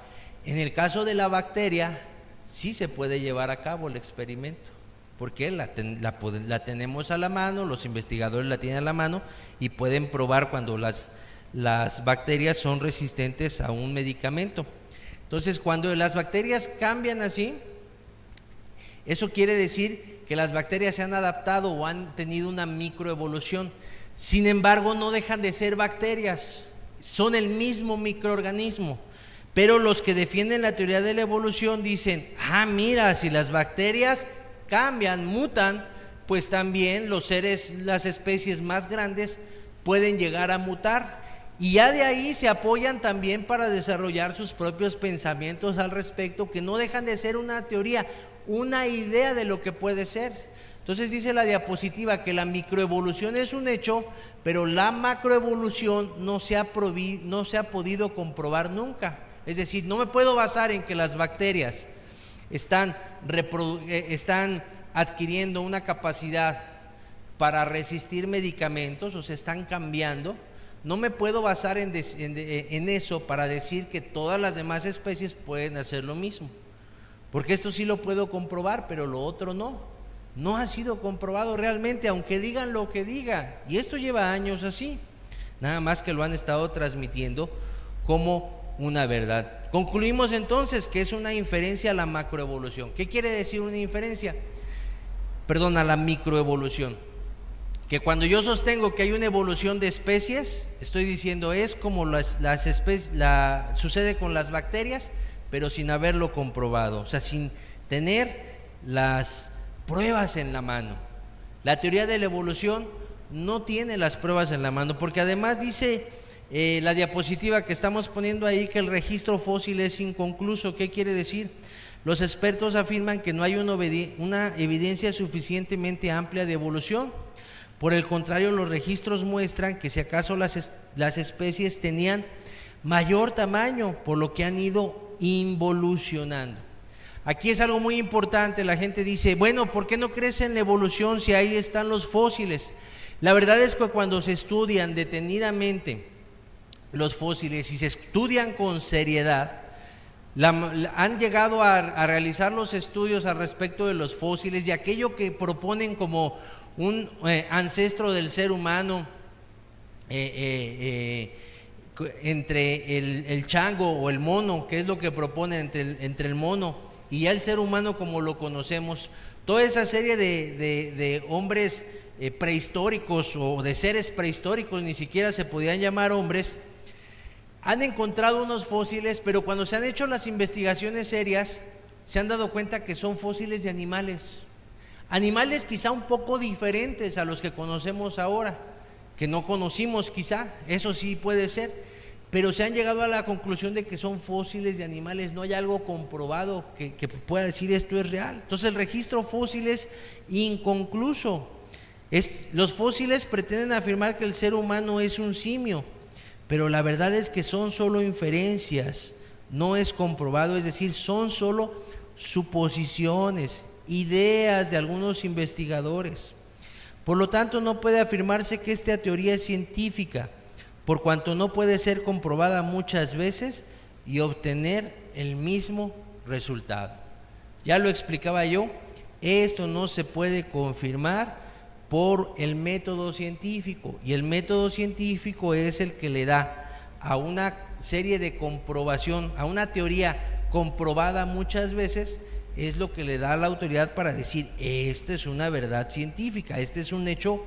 en el caso de la bacteria, sí se puede llevar a cabo el experimento, porque la tenemos a la mano, los investigadores la tienen a la mano y pueden probar cuando las bacterias son resistentes a un medicamento. Entonces, cuando las bacterias cambian así, eso quiere decir que las bacterias se han adaptado o han tenido una microevolución. Sin embargo, no dejan de ser bacterias, son el mismo microorganismo. Pero los que defienden la teoría de la evolución dicen: mira, si las bacterias cambian, mutan, pues también las especies más grandes pueden llegar a mutar, y ya de ahí se apoyan también para desarrollar sus propios pensamientos al respecto, que no dejan de ser una teoría, una idea de lo que puede ser. Entonces dice la diapositiva que la microevolución es un hecho, pero la macroevolución no se ha podido comprobar nunca. Es decir, no me puedo basar en que las bacterias están adquiriendo una capacidad para resistir medicamentos o se están cambiando. No me puedo basar en eso para decir que todas las demás especies pueden hacer lo mismo, porque esto sí lo puedo comprobar, pero lo otro no ha sido comprobado realmente, aunque digan lo que digan, y esto lleva años así, nada más que lo han estado transmitiendo como una verdad. Concluimos entonces que es una inferencia a la macroevolución. ¿Qué quiere decir una inferencia? A la microevolución. Que cuando yo sostengo que hay una evolución de especies, estoy diciendo es como sucede con las bacterias, pero sin haberlo comprobado, o sea, sin tener las pruebas en la mano. La teoría de la evolución no tiene las pruebas en la mano, porque además dice la diapositiva que estamos poniendo ahí que el registro fósil es inconcluso. ¿Qué quiere decir? Los expertos afirman que no hay una evidencia suficientemente amplia de evolución. Por el contrario, los registros muestran que si acaso las especies tenían mayor tamaño, por lo que han ido involucionando. Aquí es algo muy importante. La gente dice: bueno, ¿por qué no crece en la evolución si ahí están los fósiles? La verdad es que cuando se estudian detenidamente los fósiles y se estudian con seriedad, han llegado a realizar los estudios al respecto de los fósiles, y aquello que proponen como un ancestro del ser humano entre el chango o el mono, que es lo que proponen entre el mono y ya el ser humano como lo conocemos, toda esa serie de hombres prehistóricos o de seres prehistóricos, ni siquiera se podían llamar hombres, Han encontrado unos fósiles, pero cuando se han hecho las investigaciones serias, se han dado cuenta que son fósiles de animales. Animales quizá un poco diferentes a los que conocemos ahora, que no conocimos quizá, eso sí puede ser, pero se han llegado a la conclusión de que son fósiles de animales. No hay algo comprobado que pueda decir esto es real. Entonces el registro fósil es inconcluso. Los fósiles pretenden afirmar que el ser humano es un simio, pero la verdad es que son solo inferencias, no es comprobado, es decir, son solo suposiciones, ideas de algunos investigadores. Por lo tanto, no puede afirmarse que esta teoría es científica, por cuanto no puede ser comprobada muchas veces y obtener el mismo resultado. Ya lo explicaba yo, esto no se puede confirmar por el método científico, y el método científico es el que le da a una serie de comprobación, a una teoría comprobada muchas veces, es lo que le da la autoridad para decir, esta es una verdad científica, este es un hecho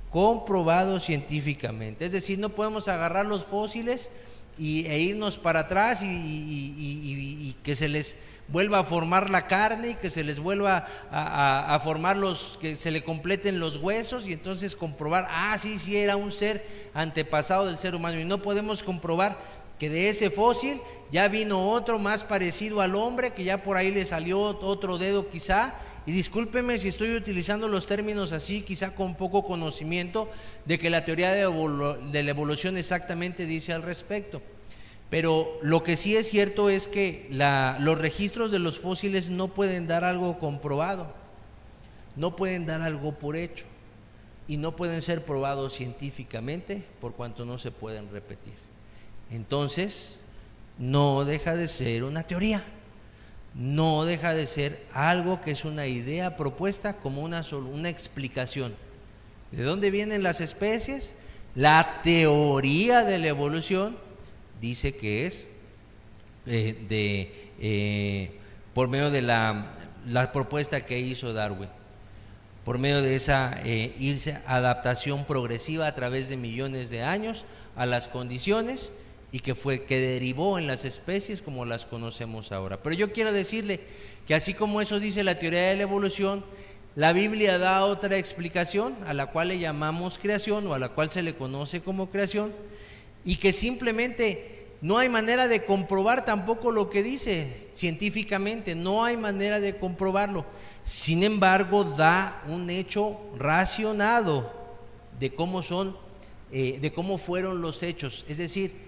comprobado científicamente. Es decir, no podemos agarrar los fósiles e irnos para atrás y que se les vuelva a formar la carne y que se les vuelva a formar que se le completen los huesos, y entonces comprobar, sí era un ser antepasado del ser humano. Y no podemos comprobar que de ese fósil ya vino otro más parecido al hombre, que ya por ahí le salió otro dedo quizá. Y discúlpeme si estoy utilizando los términos así, quizá con poco conocimiento de que la teoría de la evolución exactamente dice al respecto. Pero lo que sí es cierto es que los registros de los fósiles no pueden dar algo comprobado, no pueden dar algo por hecho, y no pueden ser probados científicamente por cuanto no se pueden repetir. Entonces, no deja de ser una teoría, no deja de ser algo que es una idea propuesta como una explicación. ¿De dónde vienen las especies? La teoría de la evolución dice que es por medio de la propuesta que hizo Darwin, por medio de esa adaptación progresiva a través de millones de años a las condiciones, y que derivó en las especies como las conocemos ahora. Pero yo quiero decirle que así como eso dice la teoría de la evolución, la Biblia da otra explicación a la cual le llamamos creación, o a la cual se le conoce como creación, y que simplemente no hay manera de comprobar tampoco lo que dice científicamente, no hay manera de comprobarlo. Sin embargo, da un hecho racionado de cómo fueron los hechos, es decir,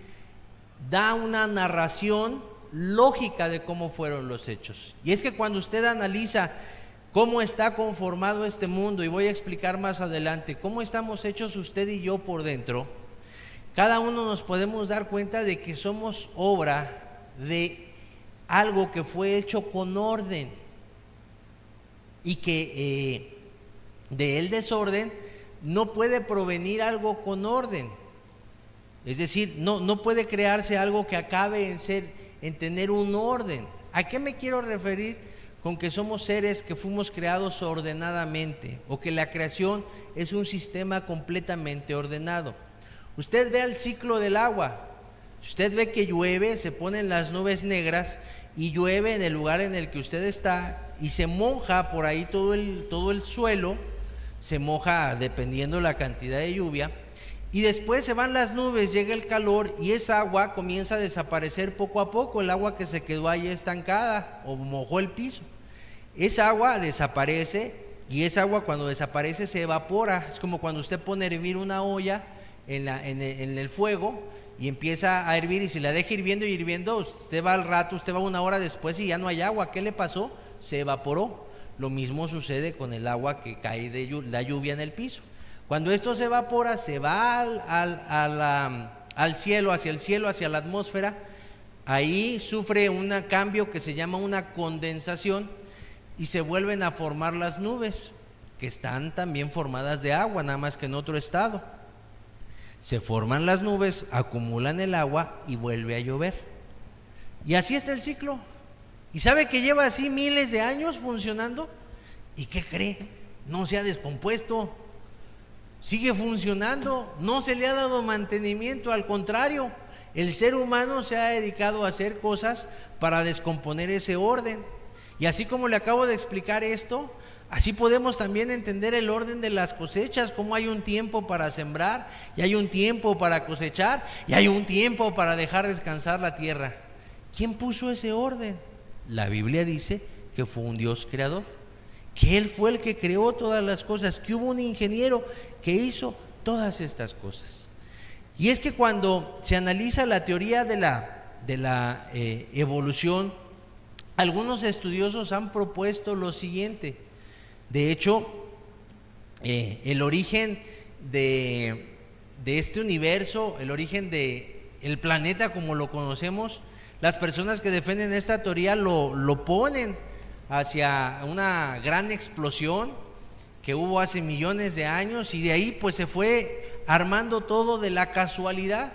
da una narración lógica de cómo fueron los hechos. Y es que cuando usted analiza cómo está conformado este mundo, y voy a explicar más adelante cómo estamos hechos usted y yo por dentro, cada uno nos podemos dar cuenta de que somos obra de algo que fue hecho con orden, y que del desorden no puede provenir algo con orden. Es decir, no puede crearse algo que acabe en tener un orden. ¿A qué me quiero referir con que somos seres que fuimos creados ordenadamente, o que la creación es un sistema completamente ordenado? Usted ve el ciclo del agua. Usted ve que llueve, se ponen las nubes negras y llueve en el lugar en el que usted está, y se moja por ahí todo el suelo, se moja dependiendo la cantidad de lluvia. Y después se van las nubes, llega el calor, y esa agua comienza a desaparecer poco a poco, el agua que se quedó ahí estancada o mojó el piso. Esa agua desaparece, y esa agua cuando desaparece se evapora. Es como cuando usted pone a hervir una olla en el fuego y empieza a hervir, y si la deja hirviendo y hirviendo, usted va al rato, usted va una hora después y ya no hay agua. ¿Qué le pasó? Se evaporó. Lo mismo sucede con el agua que cae de la lluvia en el piso. Cuando esto se evapora, se va al cielo, hacia la atmósfera. Ahí sufre un cambio que se llama una condensación, y se vuelven a formar las nubes, que están también formadas de agua, nada más que en otro estado. Se forman las nubes, acumulan el agua y vuelve a llover. Y así está el ciclo. ¿Y sabe que lleva así miles de años funcionando? ¿Y qué cree? No se ha descompuesto. Sigue funcionando, no se le ha dado mantenimiento, al contrario, El ser humano se ha dedicado a hacer cosas para descomponer ese orden. Y así como le acabo de explicar esto, así podemos también entender el orden de las cosechas, cómo hay un tiempo para sembrar, y hay un tiempo para cosechar, y hay un tiempo para dejar descansar la tierra. ¿Quién puso ese orden? La Biblia dice que fue un Dios creador, que Él fue el que creó todas las cosas, que hubo un ingeniero que hizo todas estas cosas. Y es que cuando se analiza la teoría de la evolución, algunos estudiosos han propuesto lo siguiente. De hecho, el origen de este universo, el origen del planeta como lo conocemos, las personas que defienden esta teoría lo ponen hacia una gran explosión que hubo hace millones de años, y de ahí pues se fue armando todo de la casualidad.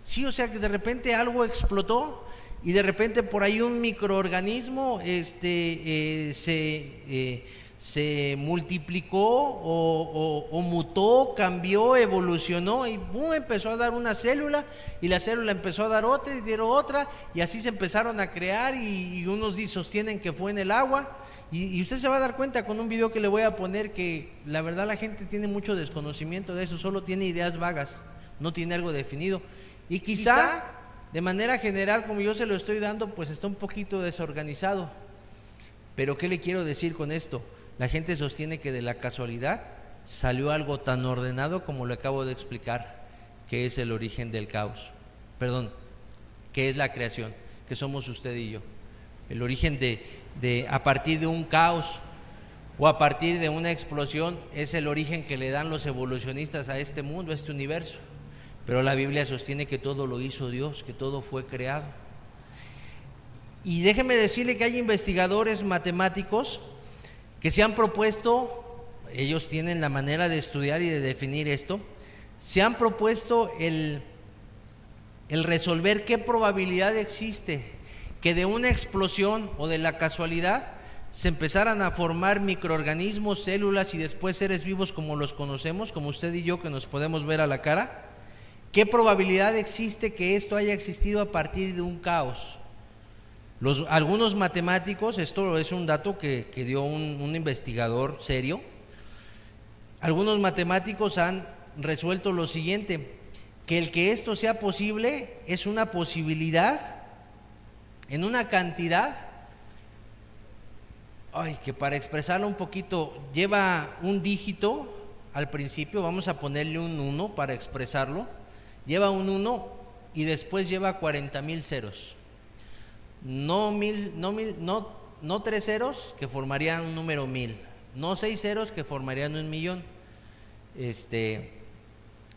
Sí, o sea que de repente algo explotó y de repente por ahí un microorganismo se multiplicó o mutó, cambió, evolucionó y ¡bum!, empezó a dar una célula, y la célula empezó a dar otra y dieron otra, y así se empezaron a crear, y unos sostienen que fue en el agua. Y usted se va a dar cuenta con un video que le voy a poner que la verdad la gente tiene mucho desconocimiento de eso, solo tiene ideas vagas, no tiene algo definido. Y quizá de manera general, como yo se lo estoy dando, pues está un poquito desorganizado. Pero ¿qué le quiero decir con esto? La gente sostiene que de la casualidad salió algo tan ordenado como lo acabo de explicar, que es el origen del caos. Perdón, que es la creación, que somos usted y yo. El origen de a partir de un caos o a partir de una explosión es el origen que le dan los evolucionistas a este mundo, a este universo. Pero la Biblia sostiene que todo lo hizo Dios, que todo fue creado. Y déjeme decirle que hay investigadores matemáticos que se han propuesto, ellos tienen la manera de estudiar y de definir esto, se han propuesto el resolver qué probabilidad existe que de una explosión o de la casualidad se empezaran a formar microorganismos, células y después seres vivos como los conocemos, como usted y yo que nos podemos ver a la cara. ¿Qué probabilidad existe que esto haya existido a partir de un caos? Algunos matemáticos, esto es un dato que dio un investigador serio, algunos matemáticos han resuelto lo siguiente, que el que esto sea posible es una posibilidad en una cantidad, que para expresarlo un poquito, lleva un dígito al principio, vamos a ponerle un 1 para expresarlo, lleva un 1 y después lleva 40,000 ceros. No 3 ceros que formarían un número 1000, no 6 ceros que formarían 1,000,000,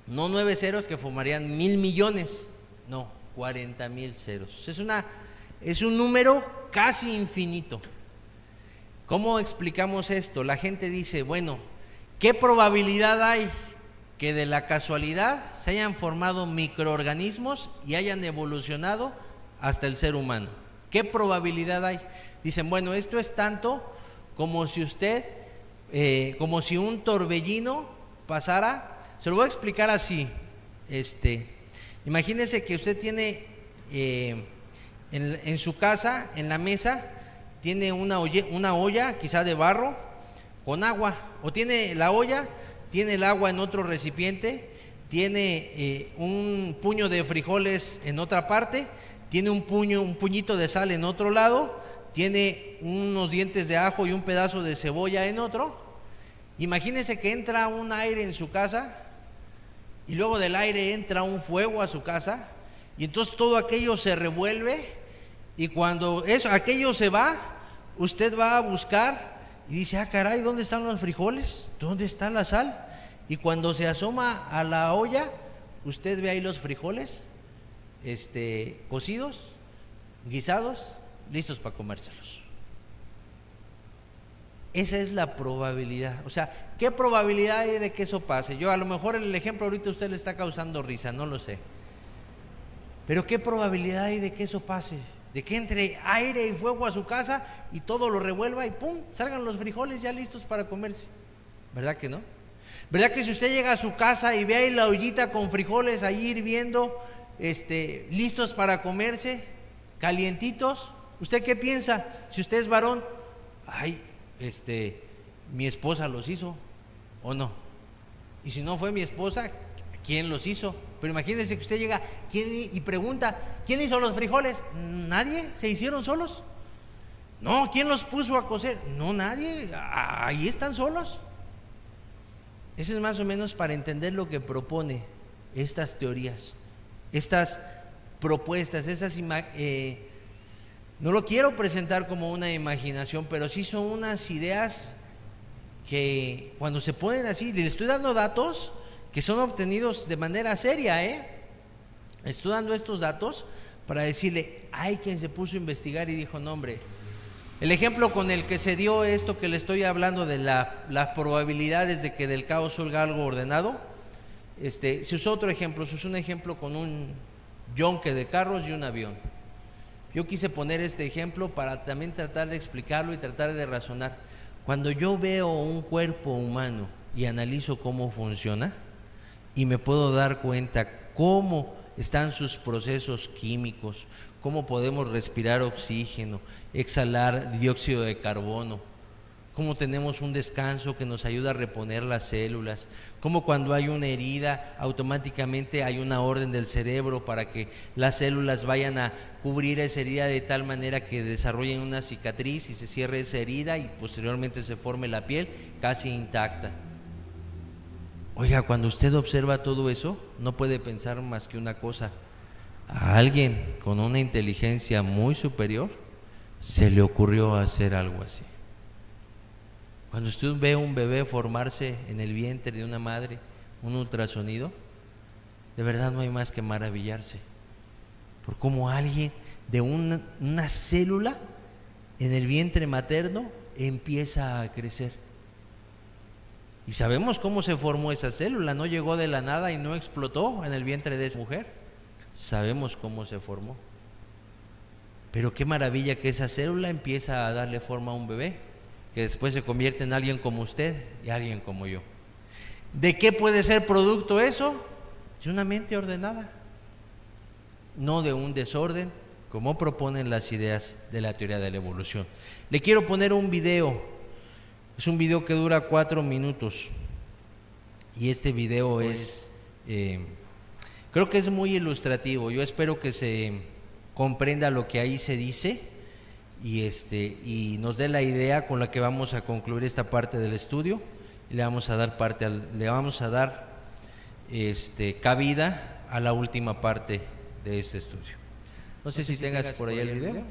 no 9 ceros que formarían 1,000,000,000, no, 40,000 ceros. Es un número casi infinito. ¿Cómo explicamos esto? La gente dice, bueno, ¿qué probabilidad hay que de la casualidad se hayan formado microorganismos y hayan evolucionado hasta el ser humano? ¿Qué probabilidad hay? Dicen, bueno, esto es tanto como si como si un torbellino pasara. Se lo voy a explicar así. Imagínese que usted tiene en su casa, en la mesa, tiene una olla quizá de barro con agua, o tiene la olla, tiene el agua en otro recipiente, tiene un puño de frijoles en otra parte, tiene un puñito de sal en otro lado, tiene unos dientes de ajo y un pedazo de cebolla en otro. Imagínese que entra un aire en su casa y luego del aire entra un fuego a su casa, y entonces todo aquello se revuelve, y cuando aquello se va, usted va a buscar y dice, caray, ¿dónde están los frijoles? ¿Dónde está la sal? Y cuando se asoma a la olla, usted ve ahí los frijoles cocidos, guisados, listos para comérselos. Esa es la probabilidad. O sea, ¿qué probabilidad hay de que eso pase? Yo a lo mejor el ejemplo ahorita a usted le está causando risa, no lo sé. Pero ¿qué probabilidad hay de que eso pase? De que entre aire y fuego a su casa y todo lo revuelva y ¡pum!, salgan los frijoles ya listos para comerse. ¿Verdad que no? ¿Verdad que si usted llega a su casa y ve ahí la ollita con frijoles ahí hirviendo, listos para comerse, calientitos. ¿Usted qué piensa? Si usted es varón, ay, mi esposa los hizo, ¿o no? Y si no fue mi esposa, ¿quién los hizo? Pero imagínese que usted llega y pregunta, ¿quién hizo los frijoles? Nadie, ¿se hicieron solos? No, ¿quién los puso a cocer? No, nadie, ahí están solos. Eso es más o menos para entender lo que propone estas teorías, estas propuestas, no lo quiero presentar como una imaginación, pero sí son unas ideas que cuando se ponen así, le estoy dando datos que son obtenidos de manera seria, estoy dando estos datos para decirle, hay quien se puso a investigar y dijo, no hombre, el ejemplo con el que se dio esto que le estoy hablando de las probabilidades de que del caos salga algo ordenado, se usó otro ejemplo, se usó un ejemplo con un yonque de carros y un avión. Yo quise poner este ejemplo para también tratar de explicarlo y tratar de razonar. Cuando yo veo un cuerpo humano y analizo cómo funciona y me puedo dar cuenta cómo están sus procesos químicos, cómo podemos respirar oxígeno, exhalar dióxido de carbono, cómo tenemos un descanso que nos ayuda a reponer las células, cómo cuando hay una herida automáticamente hay una orden del cerebro para que las células vayan a cubrir esa herida de tal manera que desarrollen una cicatriz y se cierre esa herida y posteriormente se forme la piel casi intacta. Oiga, cuando usted observa todo eso, no puede pensar más que una cosa: a alguien con una inteligencia muy superior se le ocurrió hacer algo así. Cuando usted ve un bebé formarse en el vientre de una madre, un ultrasonido, de verdad no hay más que maravillarse por cómo alguien de una célula en el vientre materno empieza a crecer. Y sabemos cómo se formó esa célula, no llegó de la nada y no explotó en el vientre de esa mujer. Sabemos cómo se formó. Pero qué maravilla que esa célula empieza a darle forma a un bebé, que después se convierte en alguien como usted y alguien como yo. ¿De qué puede ser producto eso? De una mente ordenada, no de un desorden, como proponen las ideas de la teoría de la evolución. Le quiero poner un video. Es un video que dura 4 minutos. Y este video creo que es muy ilustrativo. Yo espero que se comprenda lo que ahí se dice y nos dé la idea con la que vamos a concluir esta parte del estudio. Y le vamos a dar cabida a la última parte de este estudio. No sé si tengas por ahí el video.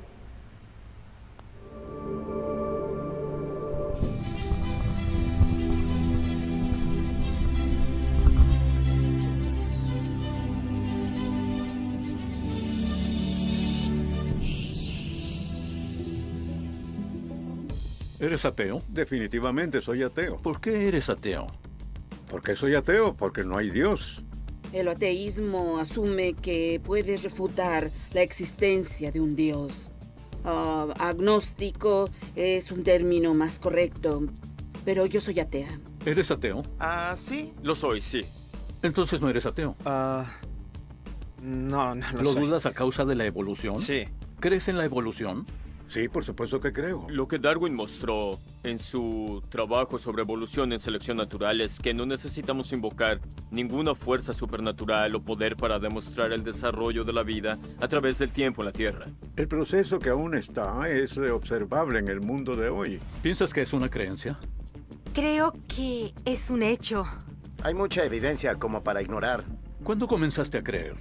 ¿Eres ateo? Definitivamente soy ateo. ¿Por qué eres ateo? ¿Por qué soy ateo? Porque no hay Dios. El ateísmo asume que puedes refutar la existencia de un Dios. Agnóstico es un término más correcto, pero yo soy atea. ¿Eres ateo? Sí, lo soy, sí. Entonces no eres ateo. No ¿Lo soy. dudas a causa de la evolución? Sí. ¿Crees en la evolución? Sí, por supuesto que creo. Lo que Darwin mostró en su trabajo sobre evolución en selección natural es que no necesitamos invocar ninguna fuerza supernatural o poder para demostrar el desarrollo de la vida a través del tiempo en la Tierra. El proceso que aún está es observable en el mundo de hoy. ¿Piensas que es una creencia? Creo que es un hecho. Hay mucha evidencia como para ignorar. ¿Cuándo comenzaste a creer?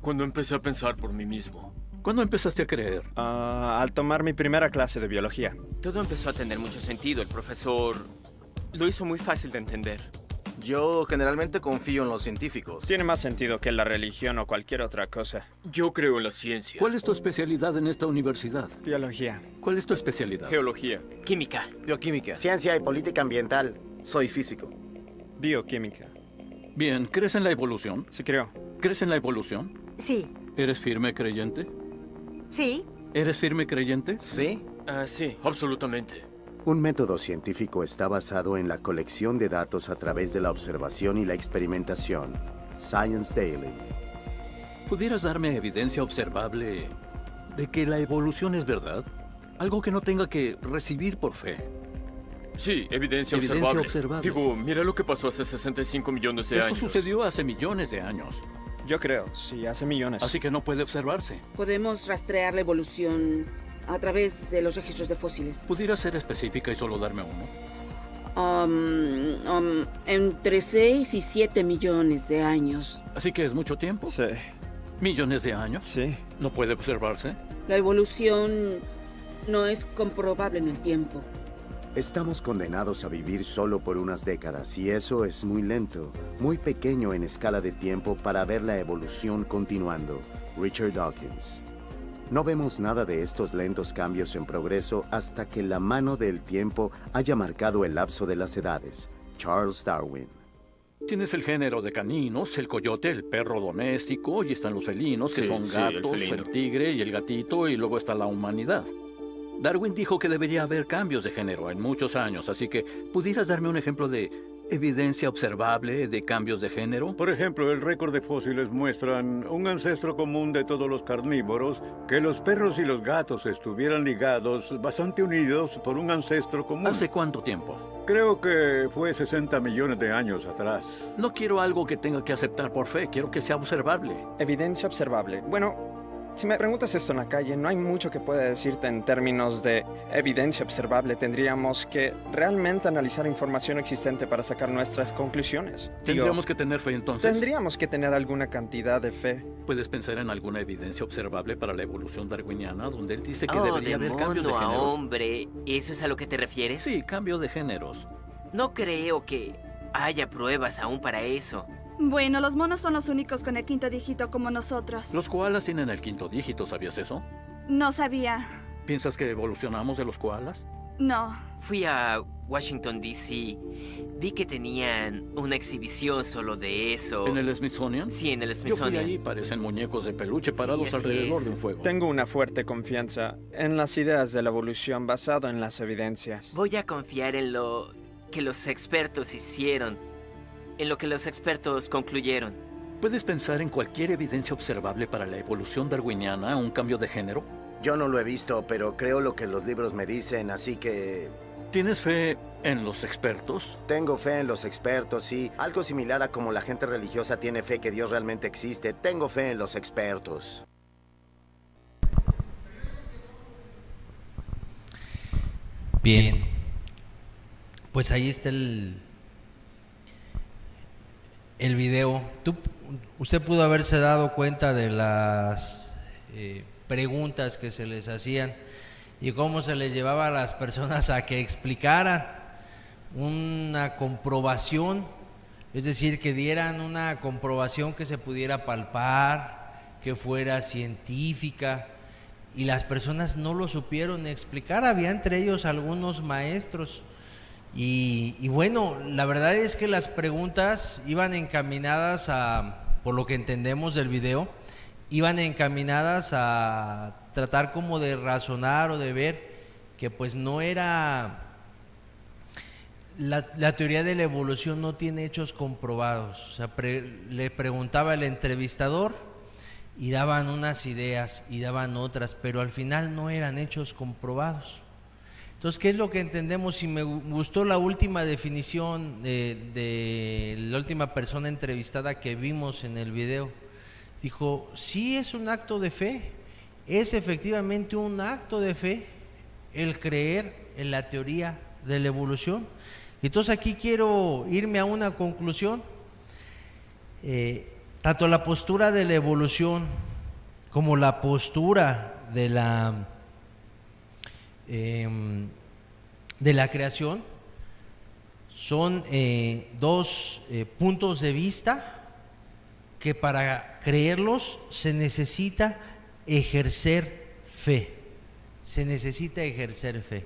Cuando empecé a pensar por mí mismo. ¿Cuándo empezaste a creer? Al tomar mi primera clase de biología. Todo empezó a tener mucho sentido. El profesor lo hizo muy fácil de entender. Yo generalmente confío en los científicos. Tiene más sentido que la religión o cualquier otra cosa. Yo creo en la ciencia. ¿Cuál es tu especialidad en esta universidad? Biología. ¿Cuál es tu especialidad? Geología. Química. Bioquímica. Ciencia y política ambiental. Soy físico. Bioquímica. Bien, ¿crees en la evolución? Sí creo. ¿Crees en la evolución? Sí, ¿Eres firme creyente? sí. ¿Eres firme creyente? ¿Sí? Sí, absolutamente. Un método científico está basado en la colección de datos a través de la observación y la experimentación. Science Daily. ¿Pudieras darme evidencia observable de que la evolución es verdad? Algo que no tenga que recibir por fe. Sí, evidencia Evidencia observable. observable. Digo, mira lo que pasó hace 65 millones de Eso años. sucedió hace millones de años. Yo creo, sí, hace millones. Así que no puede observarse. Podemos rastrear la evolución a través de los registros de fósiles. ¿Pudiera ser específica y solo darme uno? Entre 6 y 7 millones de años. Así que es mucho tiempo. Sí, ¿Millones de años? sí. ¿No puede observarse? La evolución no es comprobable en el tiempo. Estamos condenados a vivir solo por unas décadas y eso es muy lento, muy pequeño en escala de tiempo para ver la evolución continuando. Richard Dawkins. No vemos nada de estos lentos cambios en progreso hasta que la mano del tiempo haya marcado el lapso de las edades. Charles Darwin. Tienes el género de caninos, el coyote, el perro doméstico, y están los felinos, que Sí, son sí, el gatos, felino. el tigre y el gatito, y luego está la humanidad. Darwin dijo que debería haber cambios de género en muchos años, así que ¿pudieras darme un ejemplo de evidencia observable de cambios de género? Por ejemplo, el récord de fósiles muestran un ancestro común de todos los carnívoros, que los perros y los gatos estuvieran ligados, bastante unidos por un ancestro común. ¿Hace cuánto tiempo? Creo que fue 60 millones de años atrás. No quiero algo que tenga que aceptar por fe, quiero que sea observable. Evidencia observable. Bueno, si me preguntas esto en la calle, no hay mucho que pueda decirte en términos de evidencia observable. Tendríamos que realmente analizar información existente para sacar nuestras conclusiones. ¿Tendríamos que tener fe entonces? Tendríamos que tener alguna cantidad de fe. ¿Puedes pensar en alguna evidencia observable para la evolución darwiniana, donde él dice que Oh, debería de haber cambios de mono a género? hombre, ¿eso es a lo que te refieres? Sí, cambio de géneros. No creo que haya pruebas aún para eso. Bueno, los monos son los únicos con el quinto dígito como nosotros. Los koalas tienen el quinto dígito, ¿sabías eso? No sabía. ¿Piensas que evolucionamos de los koalas? No. Fui a Washington, D.C. Vi que tenían una exhibición solo de eso. ¿En el Smithsonian? Sí, en el Yo fui Smithsonian. ahí, parecen muñecos de peluche parados así alrededor es. de un fuego. Tengo una fuerte confianza en las ideas de la evolución basado en las evidencias. Voy a confiar en lo que los expertos hicieron, en lo que los expertos concluyeron. ¿Puedes pensar en cualquier evidencia observable para la evolución darwiniana, un cambio de género? Yo no lo he visto, pero creo lo que los libros me dicen, así que... ¿Tienes fe en los expertos? Tengo fe en los expertos, sí. Algo similar a como la gente religiosa tiene fe que Dios realmente existe. Tengo fe en los expertos. Bien. Pues ahí está el video. Usted pudo haberse dado cuenta de las preguntas que se les hacían y cómo se les llevaba a las personas a que explicaran una comprobación, es decir, que dieran una comprobación que se pudiera palpar, que fuera científica, y las personas no lo supieron explicar. Había entre ellos algunos maestros. Y bueno, la verdad es que las preguntas iban encaminadas por lo que entendemos del video, iban encaminadas a tratar como de razonar o de ver que pues no era, la teoría de la evolución no tiene hechos comprobados. O sea, le preguntaba el entrevistador y daban unas ideas y daban otras, pero al final no eran hechos comprobados. Entonces, ¿qué es lo que entendemos? Y me gustó la última definición de la última persona entrevistada que vimos en el video. Dijo, sí es un acto de fe, es efectivamente un acto de fe el creer en la teoría de la evolución. Entonces aquí quiero irme a una conclusión. Tanto la postura de la evolución como la postura de la creación son dos puntos de vista que para creerlos se necesita ejercer fe. Se necesita ejercer fe.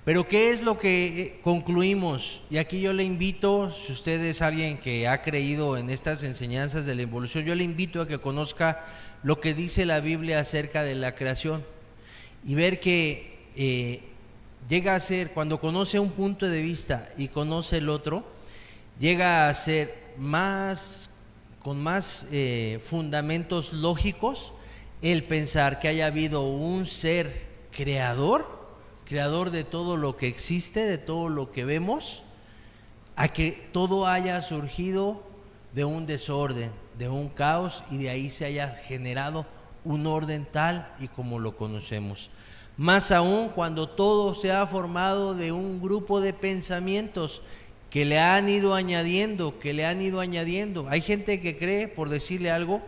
Pero ¿qué es lo que concluimos? Y aquí yo le invito, si usted es alguien que ha creído en estas enseñanzas de la evolución, yo le invito a que conozca lo que dice la Biblia acerca de la creación y ver que llega a ser, cuando conoce un punto de vista y conoce el otro, llega a ser más más fundamentos lógicos el pensar que haya habido un ser creador de todo lo que existe, de todo lo que vemos, a que todo haya surgido de un desorden, de un caos, y de ahí se haya generado un orden tal y como lo conocemos. Más aún cuando todo se ha formado de un grupo de pensamientos que le han ido añadiendo. Hay gente que cree, por decirle algo,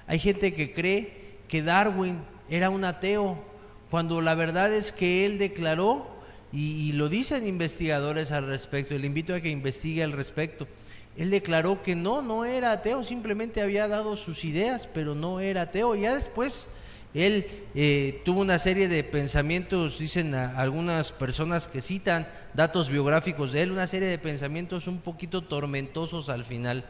hay gente que cree que Darwin era un ateo, cuando la verdad es que él declaró, y lo dicen investigadores al respecto, y le invito a que investigue al respecto, él declaró que no era ateo, simplemente había dado sus ideas, pero no era ateo. Ya después él tuvo una serie de pensamientos, dicen algunas personas que citan datos biográficos de él, una serie de pensamientos un poquito tormentosos al final.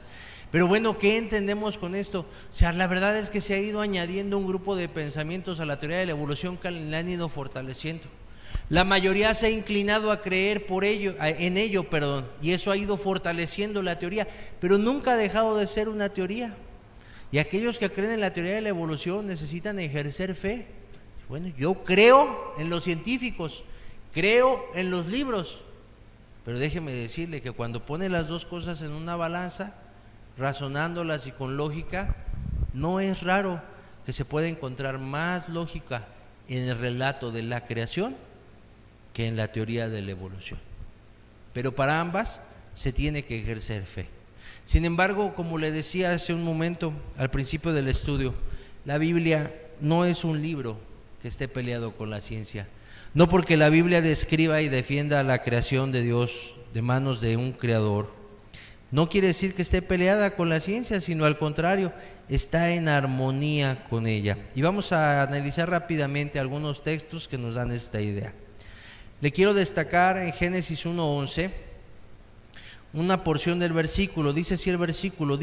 Pero bueno, ¿qué entendemos con esto? O sea, la verdad es que se ha ido añadiendo un grupo de pensamientos a la teoría de la evolución que le han ido fortaleciendo. La mayoría se ha inclinado a creer en ello, y eso ha ido fortaleciendo la teoría, pero nunca ha dejado de ser una teoría. Y aquellos que creen en la teoría de la evolución necesitan ejercer fe. Bueno, yo creo en los científicos, creo en los libros, pero déjeme decirle que cuando pone las dos cosas en una balanza, razonándolas y con lógica, no es raro que se pueda encontrar más lógica en el relato de la creación que en la teoría de la evolución. Pero para ambas se tiene que ejercer fe. Sin embargo, como le decía hace un momento al principio del estudio, la Biblia no es un libro que esté peleado con la ciencia. No porque la Biblia describa y defienda la creación de Dios de manos de un creador, no quiere decir que esté peleada con la ciencia, sino al contrario, está en armonía con ella. Y vamos a analizar rápidamente algunos textos que nos dan esta idea. Le quiero destacar en Génesis 1:11 una porción del versículo. Dice así el versículo: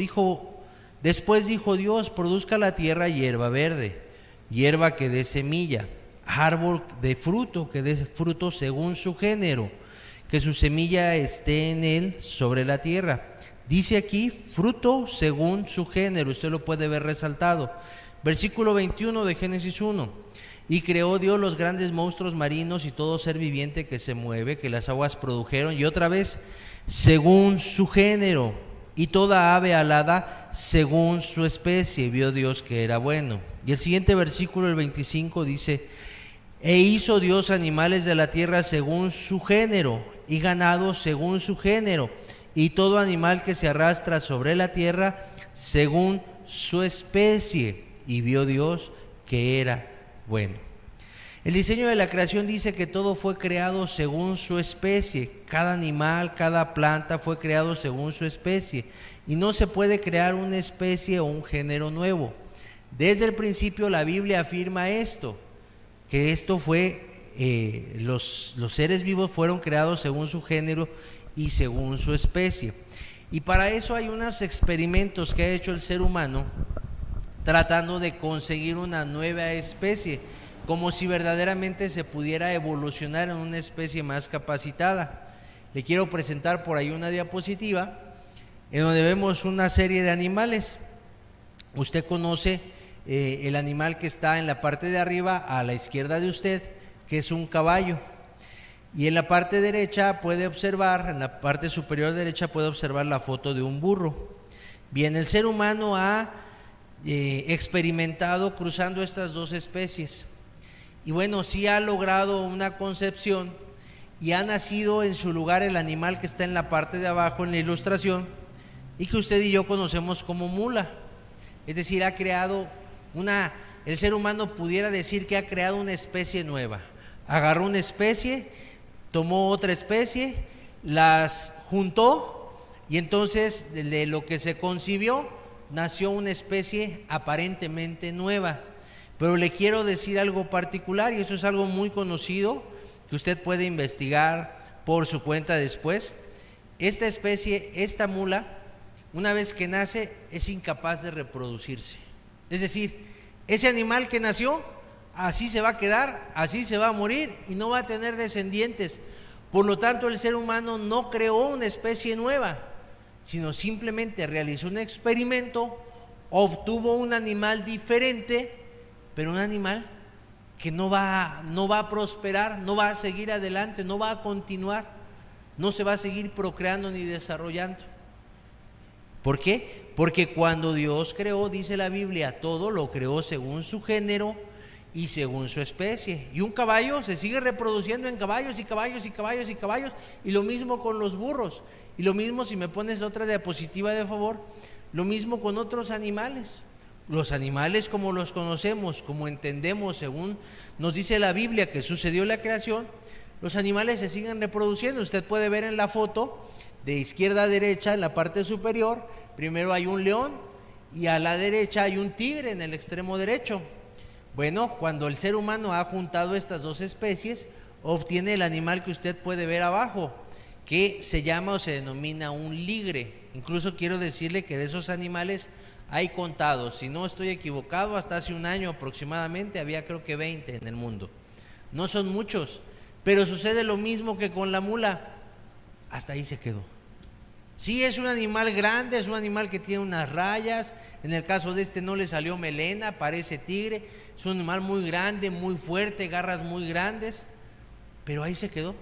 después dijo Dios, produzca la tierra hierba verde, hierba que dé semilla, árbol de fruto que dé fruto según su género, que su semilla esté en él sobre la tierra. Dice aquí fruto según su género, usted lo puede ver resaltado. Versículo 21 de Génesis 1: y creó Dios los grandes monstruos marinos y todo ser viviente que se mueve, que las aguas produjeron, y otra vez, según su género, y toda ave alada según su especie. Vio Dios que era bueno. Y el siguiente versículo, el 25, dice: e hizo Dios animales de la tierra según su género, y ganado según su género, y todo animal que se arrastra sobre la tierra según su especie. Y vio Dios que era bueno. El diseño de la creación dice que todo fue creado según su especie. Cada animal, cada planta fue creado según su especie. Y no se puede crear una especie o un género nuevo. Desde el principio la Biblia afirma esto, que esto fue, los seres vivos fueron creados según su género y según su especie. Y para eso hay unos experimentos que ha hecho el ser humano tratando de conseguir una nueva especie, como si verdaderamente se pudiera evolucionar en una especie más capacitada. Le quiero presentar por ahí una diapositiva en donde vemos una serie de animales. Usted conoce el animal que está en la parte de arriba a la izquierda de usted, que es un caballo. Y en la parte derecha puede observar, en la parte superior derecha puede observar la foto de un burro. Bien, el ser humano ha experimentado cruzando estas dos especies. Y bueno, sí ha logrado una concepción y ha nacido en su lugar el animal que está en la parte de abajo en la ilustración y que usted y yo conocemos como mula. Es decir, ha creado el ser humano pudiera decir que ha creado una especie nueva. Agarró una especie, tomó otra especie, las juntó y entonces de lo que se concibió nació una especie aparentemente nueva. Pero le quiero decir algo particular, y eso es algo muy conocido que usted puede investigar por su cuenta después. Esta especie, esta mula, una vez que nace es incapaz de reproducirse. Es decir, ese animal que nació así se va a quedar, así se va a morir y no va a tener descendientes. Por lo tanto, el ser humano no creó una especie nueva, sino simplemente realizó un experimento, obtuvo un animal diferente, pero un animal que no va a prosperar, no va a seguir adelante, no va a continuar, no se va a seguir procreando ni desarrollando. ¿Por qué? Porque cuando Dios creó, dice la Biblia, todo lo creó según su género y según su especie. Y un caballo se sigue reproduciendo en caballos y caballos y caballos y caballos, y lo mismo con los burros, y lo mismo, si me pones la otra diapositiva de favor, lo mismo con otros animales. Los animales como los conocemos, como entendemos, según nos dice la Biblia que sucedió la creación, los animales se siguen reproduciendo. Usted puede ver en la foto, de izquierda a derecha, en la parte superior, primero hay un león y a la derecha hay un tigre en el extremo derecho. Bueno, cuando el ser humano ha juntado estas dos especies, obtiene el animal que usted puede ver abajo, que se llama o se denomina un ligre. Incluso quiero decirle que de esos animales hay contados, si no estoy equivocado, hasta hace un año aproximadamente había creo que 20 en el mundo. No son muchos, pero sucede lo mismo que con la mula, hasta ahí se quedó. Sí, es un animal grande, es un animal que tiene unas rayas, en el caso de este no le salió melena, parece tigre, es un animal muy grande, muy fuerte, garras muy grandes, pero ahí se quedó.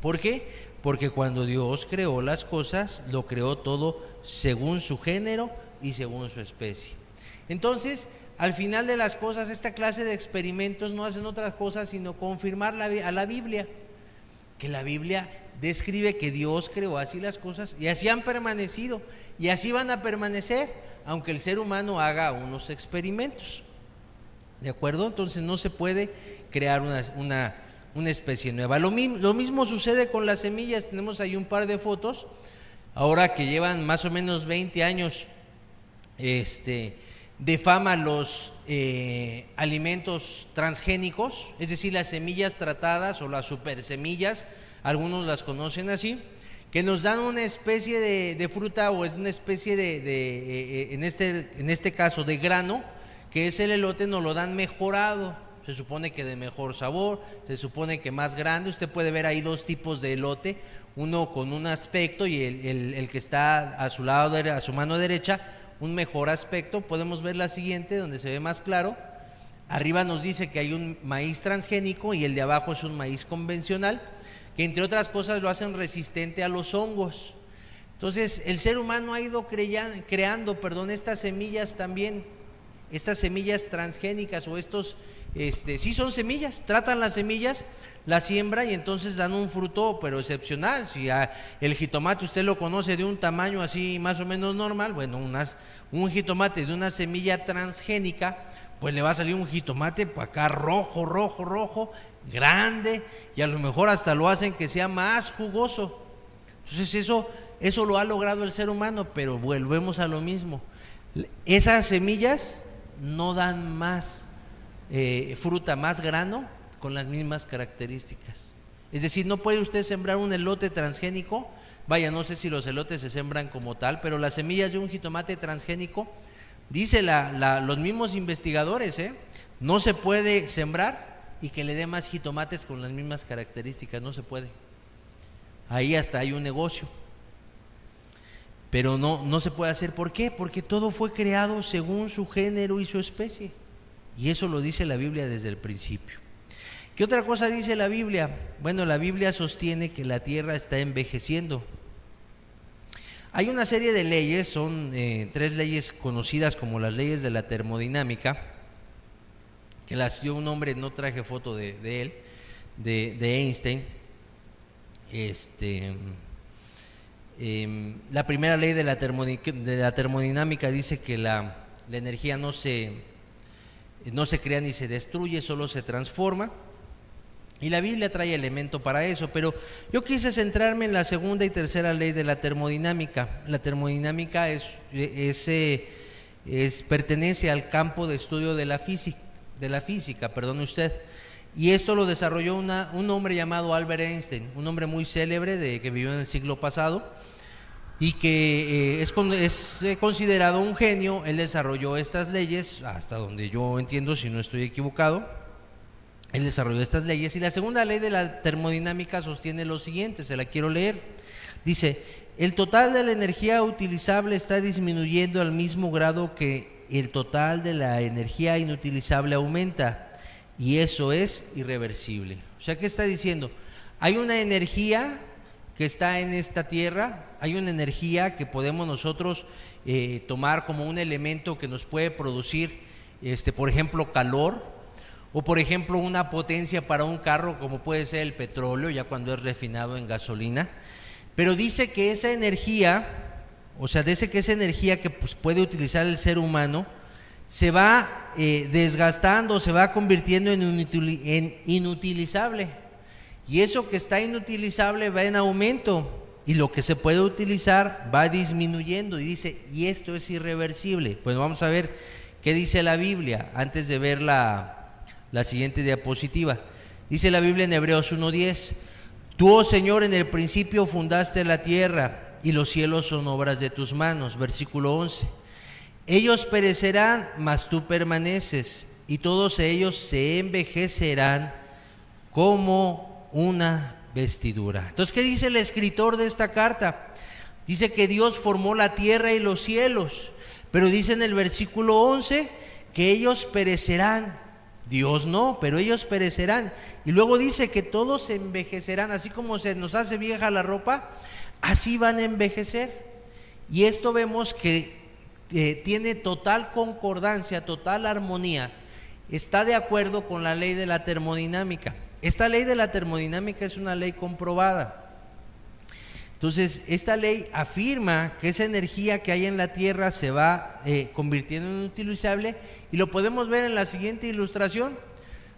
¿Por qué? Porque cuando Dios creó las cosas, lo creó todo según su género y según su especie. Entonces, al final de las cosas, esta clase de experimentos no hacen otras cosas sino confirmar a la Biblia, que la Biblia describe que Dios creó así las cosas y así han permanecido y así van a permanecer, aunque el ser humano haga unos experimentos. ¿De acuerdo? Entonces no se puede crear una especie nueva. Lo mismo sucede con las semillas. Tenemos ahí un par de fotos, ahora que llevan más o menos 20 años de fama los alimentos transgénicos, es decir, las semillas tratadas o las supersemillas, algunos las conocen así, que nos dan una especie de fruta o es una especie en este caso de grano, que es el elote, nos lo dan mejorado. Se supone que de mejor sabor, se supone que más grande. Usted puede ver ahí dos tipos de elote, uno con un aspecto y el que está a su lado, a su mano derecha, un mejor aspecto. Podemos ver la siguiente donde se ve más claro. Arriba nos dice que hay un maíz transgénico y el de abajo es un maíz convencional, que entre otras cosas lo hacen resistente a los hongos. Entonces el ser humano ha ido creando estas semillas también, estas semillas transgénicas o estos, sí son semillas, tratan las semillas, las siembran y entonces dan un fruto pero excepcional. Si el jitomate usted lo conoce de un tamaño así más o menos normal, bueno, un jitomate de una semilla transgénica, pues le va a salir un jitomate por acá rojo, grande, y a lo mejor hasta lo hacen que sea más jugoso. Entonces eso lo ha logrado el ser humano, pero volvemos a lo mismo. Esas semillas no dan más fruta, más grano con las mismas características. Es decir, no puede usted sembrar un elote transgénico. Vaya, no sé si los elotes se sembran como tal, pero las semillas de un jitomate transgénico, dice los mismos investigadores, no se puede sembrar y que le dé más jitomates con las mismas características, no se puede. Ahí hasta hay un negocio, pero no se puede hacer. ¿Por qué? Porque todo fue creado según su género y su especie, y eso lo dice la Biblia desde el principio. ¿Qué otra cosa dice la Biblia? Bueno, la Biblia sostiene que la tierra está envejeciendo. Hay una serie de leyes, son 3 leyes conocidas como las leyes de la termodinámica, que las dio un hombre, no traje foto de él, de Einstein. La primera ley de la termodinámica dice que la energía no se crea ni se destruye, solo se transforma. Y la Biblia trae elemento para eso, pero yo quise centrarme en la segunda y tercera ley de la termodinámica. La termodinámica pertenece al campo de estudio de la física, perdone usted. Y esto lo desarrolló un hombre llamado Albert Einstein, un hombre muy célebre que vivió en el siglo pasado y que es considerado un genio. Él desarrolló estas leyes, hasta donde yo entiendo, si no estoy equivocado. Él desarrolló estas leyes y la segunda ley de la termodinámica sostiene lo siguiente, se la quiero leer. Dice, el total de la energía utilizable está disminuyendo al mismo grado que el total de la energía inutilizable aumenta, y eso es irreversible. O sea, ¿qué está diciendo? Hay una energía que está en esta tierra, hay una energía que podemos nosotros tomar como un elemento que nos puede producir, por ejemplo, calor, o por ejemplo una potencia para un carro, como puede ser el petróleo, ya cuando es refinado en gasolina. Pero dice que esa energía, o sea, dice que esa energía que pues, puede utilizar el ser humano, se va desgastando, se va convirtiendo en inutilizable. Y eso que está inutilizable va en aumento, y lo que se puede utilizar va disminuyendo. Y dice, y esto es irreversible. Pues vamos a ver qué dice la Biblia antes de ver la siguiente diapositiva. Dice la Biblia en Hebreos 1:10: Tú, oh Señor, en el principio fundaste la tierra, y los cielos son obras de tus manos. Versículo 11: Ellos perecerán, mas tú permaneces, y todos ellos se envejecerán como una vestidura. Entonces, ¿qué dice el escritor de esta carta? Dice que Dios formó la tierra y los cielos, pero dice en el versículo 11 que ellos perecerán. Dios no, pero ellos perecerán. Y luego dice que todos se envejecerán, así como se nos hace vieja la ropa, así van a envejecer. Y esto vemos que tiene total concordancia, total armonía, está de acuerdo con la ley de la termodinámica. Esta ley de la termodinámica es una ley comprobada. Entonces, esta ley afirma que esa energía que hay en la Tierra se va convirtiendo en inutilizable, y lo podemos ver en la siguiente ilustración.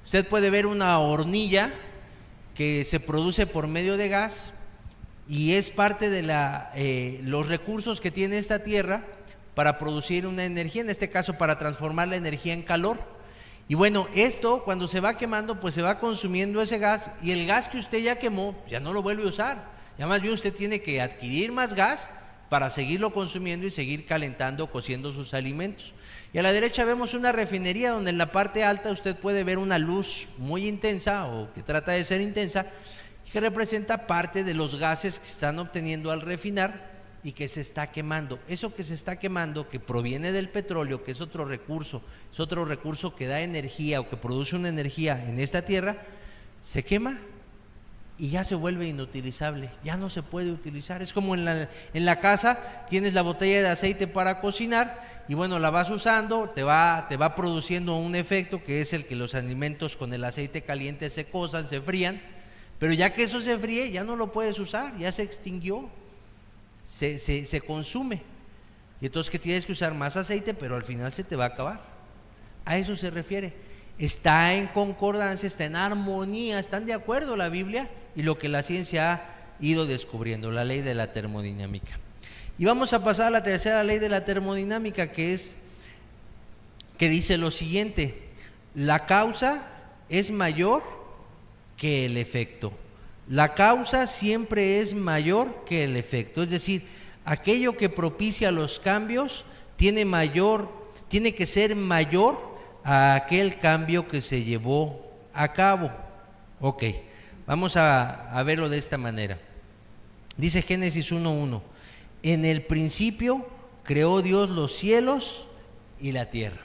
Usted puede ver una hornilla que se produce por medio de gas, y es parte de los recursos que tiene esta Tierra para producir una energía, en este caso para transformar la energía en calor. Y bueno, esto cuando se va quemando, pues se va consumiendo ese gas, y el gas que usted ya quemó ya no lo vuelve a usar. Ya más bien usted tiene que adquirir más gas para seguirlo consumiendo y seguir calentando, cociendo sus alimentos. Y a la derecha vemos una refinería donde en la parte alta usted puede ver una luz muy intensa, o que trata de ser intensa, que representa parte de los gases que están obteniendo al refinar y que se está quemando. Eso que se está quemando, que proviene del petróleo, que es otro recurso que da energía o que produce una energía en esta tierra, se quema y ya se vuelve inutilizable, ya no se puede utilizar. Es como en la casa tienes la botella de aceite para cocinar, y bueno, la vas usando, te va produciendo un efecto que es el que los alimentos con el aceite caliente se cosan, se frían, pero ya que eso se fríe, ya no lo puedes usar, ya se extinguió, se consume. Y entonces que tienes que usar más aceite, pero al final se te va a acabar. A eso se refiere. Está en concordancia, está en armonía, están de acuerdo la Biblia y lo que la ciencia ha ido descubriendo, la ley de la termodinámica. Y vamos a pasar a la tercera ley de la termodinámica, que dice lo siguiente: la causa es mayor que el efecto. La causa siempre es mayor que el efecto, es decir, aquello que propicia los cambios tiene que ser mayor a aquel cambio que se llevó a cabo. Ok, vamos a verlo de esta manera. Dice Génesis 1:1: en el principio creó Dios los cielos y la tierra.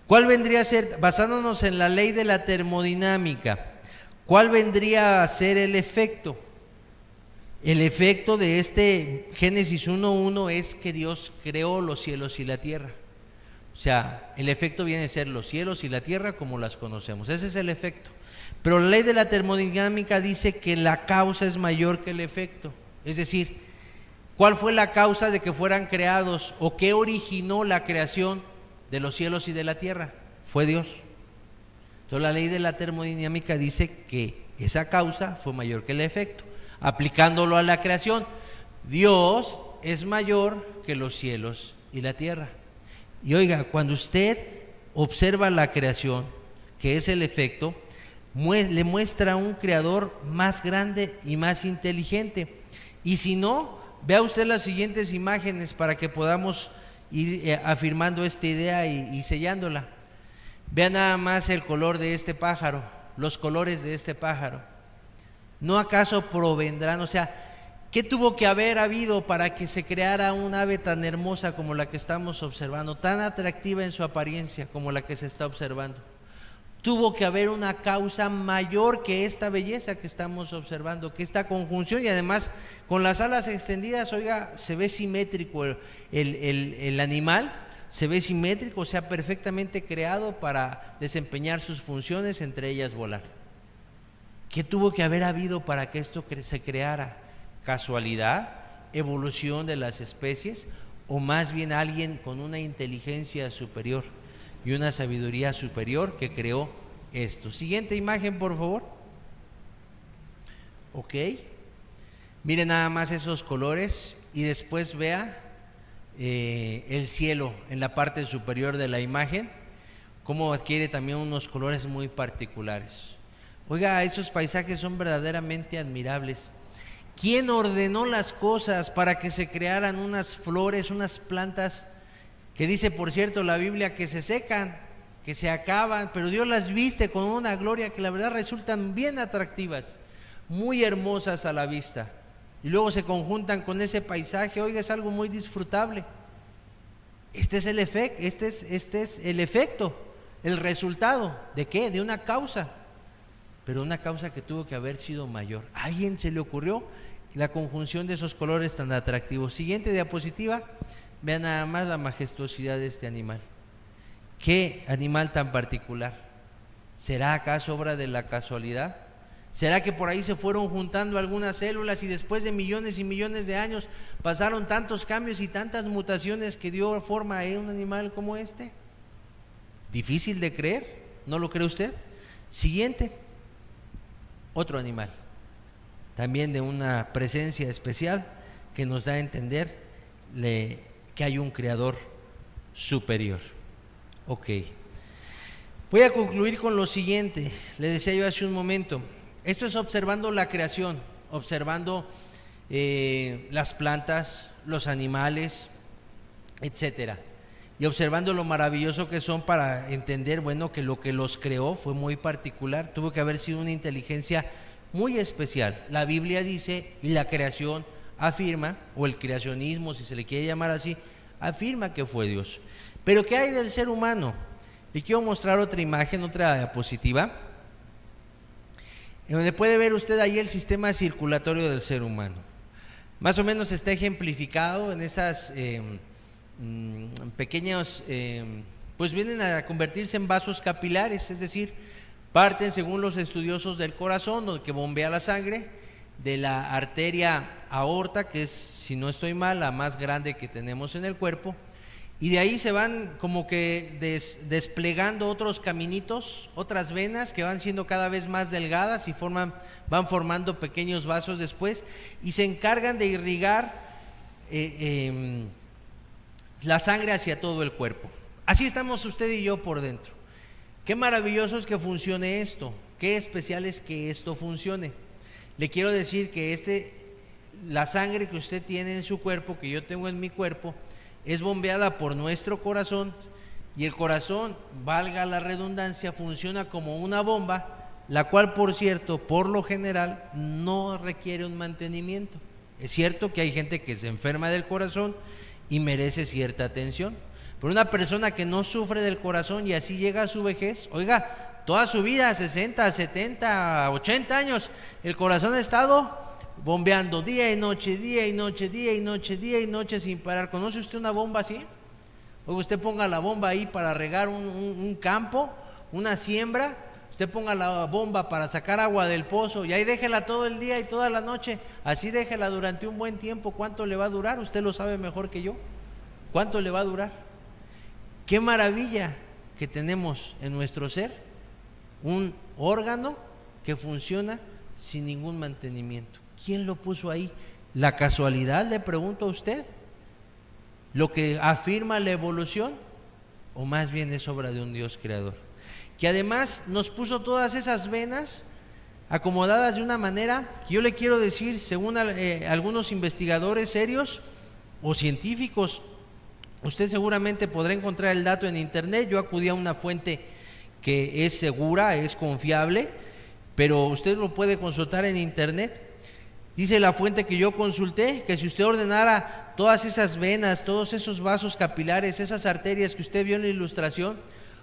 ¿Cuál vendría a ser, basándonos en la ley de la termodinámica, cuál vendría a ser el efecto? El efecto de este Génesis 1:1 es que Dios creó los cielos y la tierra. O sea, el efecto viene a ser los cielos y la tierra como las conocemos. Ese es el efecto. Pero la ley de la termodinámica dice que la causa es mayor que el efecto. Es decir, ¿cuál fue la causa de que fueran creados, o qué originó la creación de los cielos y de la tierra? Fue Dios. Entonces la ley de la termodinámica dice que esa causa fue mayor que el efecto. Aplicándolo a la creación, Dios es mayor que los cielos y la tierra. Y oiga, cuando usted observa la creación, que es el efecto, le muestra un creador más grande y más inteligente. Y si no, vea usted las siguientes imágenes para que podamos ir afirmando esta idea y sellándola. Vea nada más el color de este pájaro, los colores de este pájaro. ¿No acaso provendrán? O sea, ¿Qué tuvo que haber habido para que se creara un ave tan hermosa como la que estamos observando, tan atractiva en su apariencia como la que se está observando? Tuvo que haber una causa mayor que esta belleza que estamos observando, que esta conjunción, y además con las alas extendidas, oiga, se ve simétrico el animal, se ve simétrico, o sea, perfectamente creado para desempeñar sus funciones, entre ellas volar. ¿Qué tuvo que haber habido para que esto se creara? ¿Casualidad? ¿Evolución de las especies? ¿O más bien alguien con una inteligencia superior y una sabiduría superior que creó esto? Siguiente imagen, por favor. Ok. Miren nada más esos colores y después vea el cielo en la parte superior de la imagen, cómo adquiere también unos colores muy particulares. Oiga, esos paisajes son verdaderamente admirables. ¿Quién ordenó las cosas para que se crearan unas flores, unas plantas que dice, por cierto, la Biblia, que se secan, que se acaban, pero Dios las viste con una gloria que la verdad resultan bien atractivas, muy hermosas a la vista, y luego se conjuntan con ese paisaje? Oiga, es algo muy disfrutable. Este es el efecto, el resultado ¿de qué? De una causa, pero una causa que tuvo que haber sido mayor. ¿A alguien se le ocurrió la conjunción de esos colores tan atractivos? Siguiente diapositiva. Vean nada más la majestuosidad de este animal. ¿Qué animal tan particular? ¿Será acaso obra de la casualidad? ¿Será que por ahí se fueron juntando algunas células y después de millones y millones de años pasaron tantos cambios y tantas mutaciones que dio forma a un animal como este? Difícil de creer, ¿no lo cree usted? Siguiente. Otro animal, también de una presencia especial que nos da a entender que hay un creador superior. Ok, voy a concluir con lo siguiente. Le decía yo hace un momento, esto es observando la creación, observando las plantas, los animales, etcétera, y observando lo maravilloso que son, para entender, bueno, que lo que los creó fue muy particular, tuvo que haber sido una inteligencia muy especial. La Biblia dice, y la creación afirma, o el creacionismo, si se le quiere llamar así, afirma que fue Dios. Pero ¿qué hay del ser humano? Le quiero mostrar otra imagen, otra diapositiva, en donde puede ver usted ahí el sistema circulatorio del ser humano. Más o menos está ejemplificado en esas pequeños, pues vienen a convertirse en vasos capilares, es decir, parten, según los estudiosos, del corazón, que bombea la sangre, de la arteria aorta, que es, si no estoy mal, la más grande que tenemos en el cuerpo, y de ahí se van como que desplegando otros caminitos, otras venas que van siendo cada vez más delgadas y van formando pequeños vasos después, y se encargan de irrigar la sangre hacia todo el cuerpo. Así estamos usted y yo por dentro. Qué maravilloso es que funcione esto, qué especial es que esto funcione. Le quiero decir que la sangre que usted tiene en su cuerpo, que yo tengo en mi cuerpo, es bombeada por nuestro corazón, y el corazón, valga la redundancia, funciona como una bomba, la cual, por cierto, por lo general no requiere un mantenimiento. Es cierto que hay gente que se enferma del corazón y merece cierta atención, pero una persona que no sufre del corazón y así llega a su vejez, oiga, toda su vida, 60, 70, 80 años, el corazón ha estado bombeando día y noche, día y noche, día y noche, día y noche sin parar. ¿Conoce usted una bomba así? Oiga, usted ponga la bomba ahí para regar un campo, una siembra, usted ponga la bomba para sacar agua del pozo y ahí déjela todo el día y toda la noche, así déjela durante un buen tiempo. ¿Cuánto le va a durar? Usted lo sabe mejor que yo. ¿Cuánto le va a durar? Qué maravilla que tenemos en nuestro ser un órgano que funciona sin ningún mantenimiento. ¿Quién lo puso ahí? ¿La casualidad, le pregunto a usted? ¿Lo que afirma la evolución? ¿O más bien es obra de un Dios creador? Que además nos puso todas esas venas acomodadas de una manera que yo le quiero decir, según algunos investigadores serios o científicos, usted seguramente podrá encontrar el dato en internet. Yo acudí a una fuente que es segura, es confiable, pero usted lo puede consultar en internet. Dice la fuente que yo consulté que si usted ordenara todas esas venas, todos esos vasos capilares, esas arterias que usted vio en la ilustración,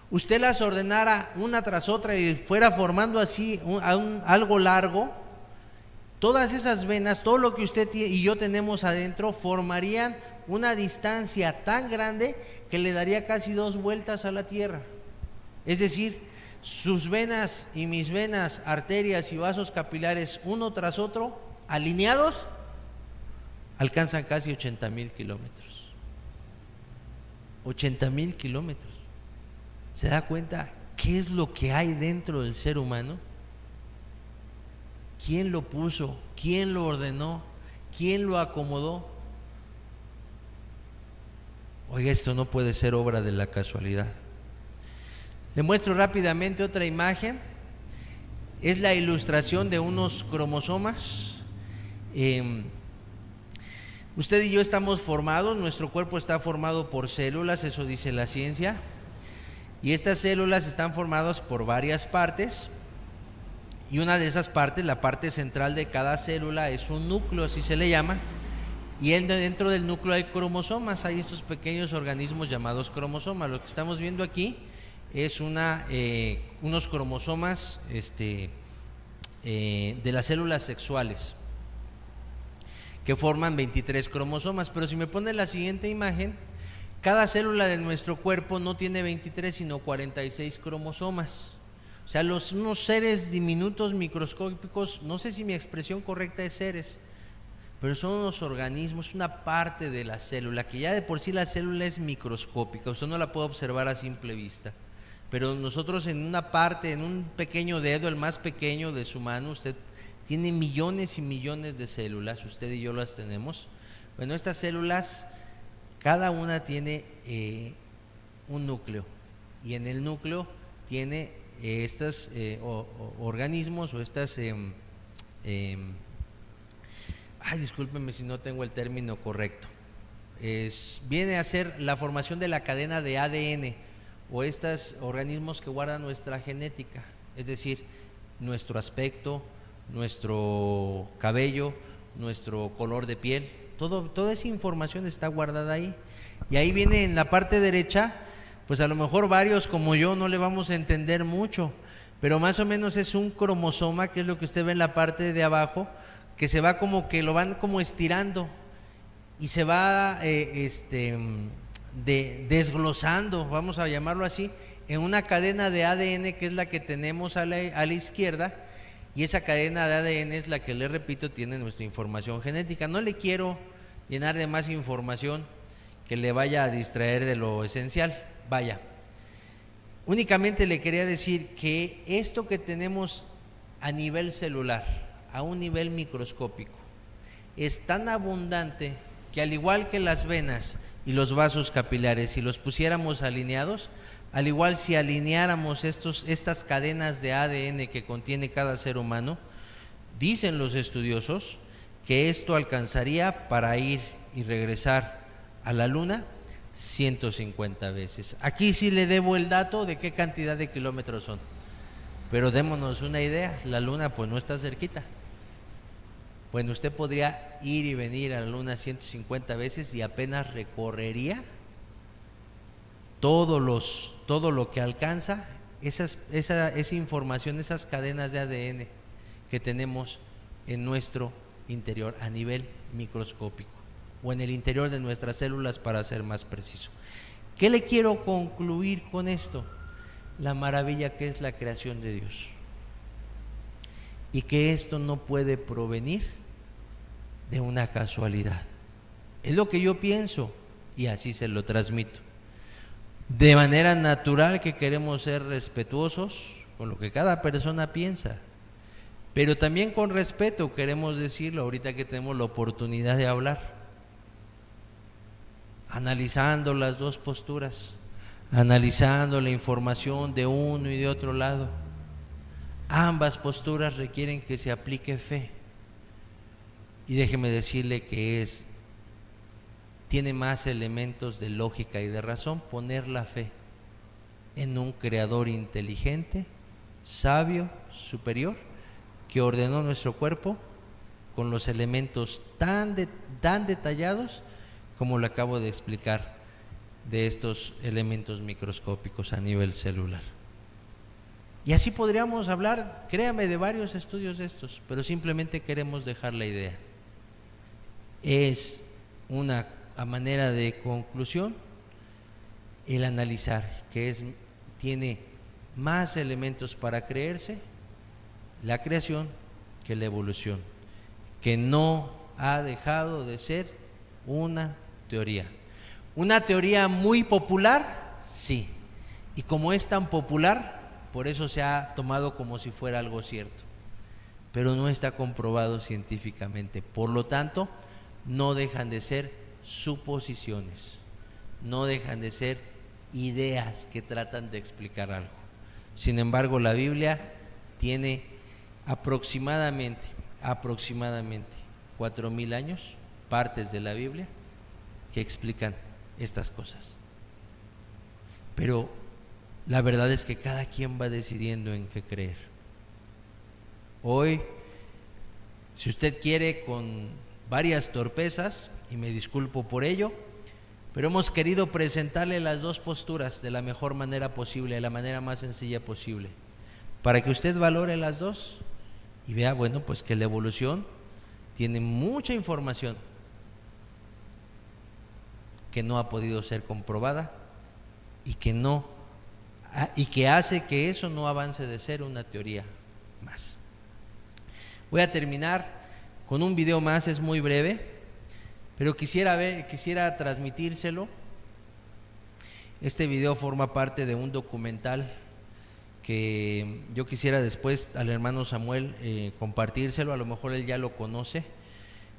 usted las ordenara una tras otra y fuera formando así algo largo, todas esas venas, todo lo que usted y yo tenemos adentro, formarían una distancia tan grande que le daría casi 2 vueltas a la Tierra. Es decir, sus venas y mis venas, arterias y vasos capilares, uno tras otro, alineados, alcanzan casi 80,000 kilómetros. 80,000 kilómetros. ¿Se da cuenta qué es lo que hay dentro del ser humano? ¿Quién lo puso? ¿Quién lo ordenó? ¿Quién lo acomodó? Oiga, esto no puede ser obra de la casualidad. Le muestro rápidamente otra imagen. Es la ilustración de unos cromosomas. Usted y yo estamos formados, nuestro cuerpo está formado por células, eso dice la ciencia. Y estas células están formadas por varias partes. Y una de esas partes, la parte central de cada célula, es un núcleo, así se le llama. Y dentro del núcleo hay cromosomas, hay estos pequeños organismos llamados cromosomas. Lo que estamos viendo aquí es unos cromosomas de las células sexuales, que forman 23 cromosomas. Pero si me pone la siguiente imagen, cada célula de nuestro cuerpo no tiene 23, sino 46 cromosomas. O sea, unos seres diminutos, microscópicos, no sé si mi expresión correcta es seres, pero son unos organismos, una parte de la célula, que ya de por sí la célula es microscópica, usted no la puede observar a simple vista, pero nosotros en una parte, en un pequeño dedo, el más pequeño de su mano, usted tiene millones y millones de células, usted y yo las tenemos. Bueno, estas células, cada una tiene un núcleo, y en el núcleo tiene estos organismos o estas discúlpenme si no tengo el término correcto, viene a ser la formación de la cadena de ADN o estos organismos que guardan nuestra genética, es decir, nuestro aspecto, nuestro cabello, nuestro color de piel, toda esa información está guardada ahí. Y ahí viene en la parte derecha, pues a lo mejor varios como yo no le vamos a entender mucho, pero más o menos es un cromosoma, que es lo que usted ve en la parte de abajo, que se va como que lo van como estirando y se va desglosando, vamos a llamarlo así, en una cadena de ADN que es la que tenemos a la izquierda, y esa cadena de ADN es la que, le repito, tiene nuestra información genética. No le quiero llenar de más información que le vaya a distraer de lo esencial. Vaya, únicamente le quería decir que esto que tenemos a nivel celular, a un nivel microscópico, es tan abundante que, al igual que las venas y los vasos capilares, si los pusiéramos alineados, al igual si alineáramos estas cadenas de ADN que contiene cada ser humano, dicen los estudiosos que esto alcanzaría para ir y regresar a la Luna 150 veces. Aquí sí le debo el dato de qué cantidad de kilómetros son, pero démonos una idea, la Luna pues no está cerquita. Bueno, usted podría ir y venir a la Luna 150 veces y apenas recorrería todo lo que alcanza esa información, esas cadenas de ADN que tenemos en nuestro interior a nivel microscópico, o en el interior de nuestras células, para ser más preciso. ¿Qué le quiero concluir con esto? La maravilla que es la creación de Dios, y que esto no puede provenir de una casualidad. Es lo que yo pienso y así se lo transmito. De manera natural que queremos ser respetuosos con lo que cada persona piensa, pero también con respeto queremos decirlo ahorita que tenemos la oportunidad de hablar, analizando las dos posturas, analizando la información de uno y de otro lado. Ambas posturas requieren que se aplique fe, y déjeme decirle que tiene más elementos de lógica y de razón poner la fe en un creador inteligente, sabio, superior, que ordenó nuestro cuerpo con los elementos tan detallados como lo acabo de explicar de estos elementos microscópicos a nivel celular. Y así podríamos hablar, créame, de varios estudios de estos, pero simplemente queremos dejar la idea. Es una manera de conclusión el analizar que tiene más elementos para creerse la creación que la evolución, que no ha dejado de ser una teoría. Una teoría muy popular, sí, y como es tan popular, por eso se ha tomado como si fuera algo cierto, pero no está comprobado científicamente. Por lo tanto, no dejan de ser suposiciones, no dejan de ser ideas que tratan de explicar algo. Sin embargo, la Biblia tiene aproximadamente 4,000 años, partes de la Biblia que explican estas cosas. Pero la verdad es que cada quien va decidiendo en qué creer. Hoy, si usted quiere, con varias torpezas, y me disculpo por ello, pero hemos querido presentarle las dos posturas de la mejor manera posible, de la manera más sencilla posible, para que usted valore las dos y vea, bueno, pues que la evolución tiene mucha información que no ha podido ser comprobada y que hace que eso no avance de ser una teoría más. Voy a terminar con un video más, es muy breve, pero quisiera transmitírselo. Este video forma parte de un documental que yo quisiera después al hermano Samuel compartírselo. A lo mejor él ya lo conoce,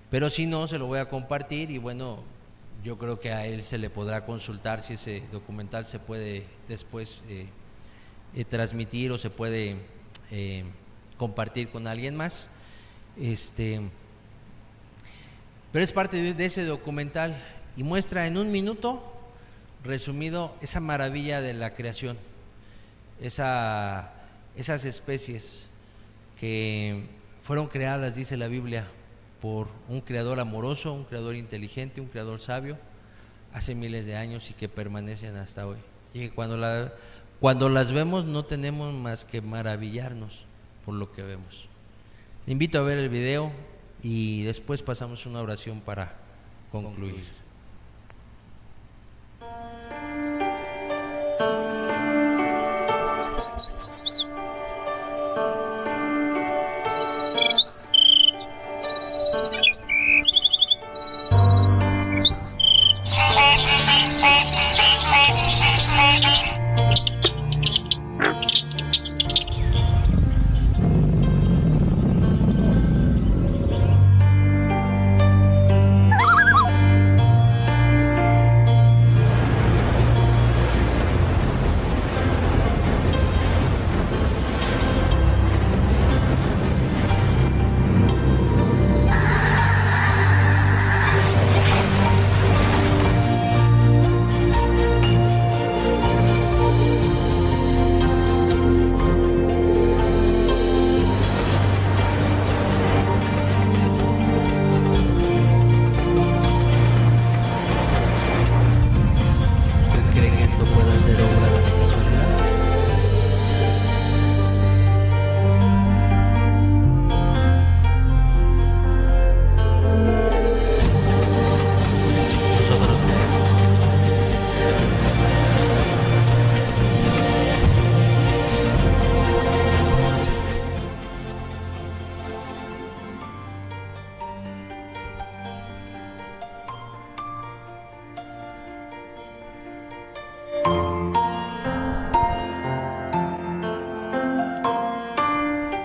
pero si no, se lo voy a compartir y bueno, yo creo que a él se le podrá consultar si ese documental se puede después transmitir o se puede compartir con alguien más. Pero es parte de ese documental y muestra en 1 minuto resumido esa maravilla de la creación, esas especies que fueron creadas, dice la Biblia, por un creador amoroso, un creador inteligente, un creador sabio, hace miles de años y que permanecen hasta hoy. Y que cuando las vemos no tenemos más que maravillarnos por lo que vemos. Le invito a ver el video y después pasamos una oración para concluir.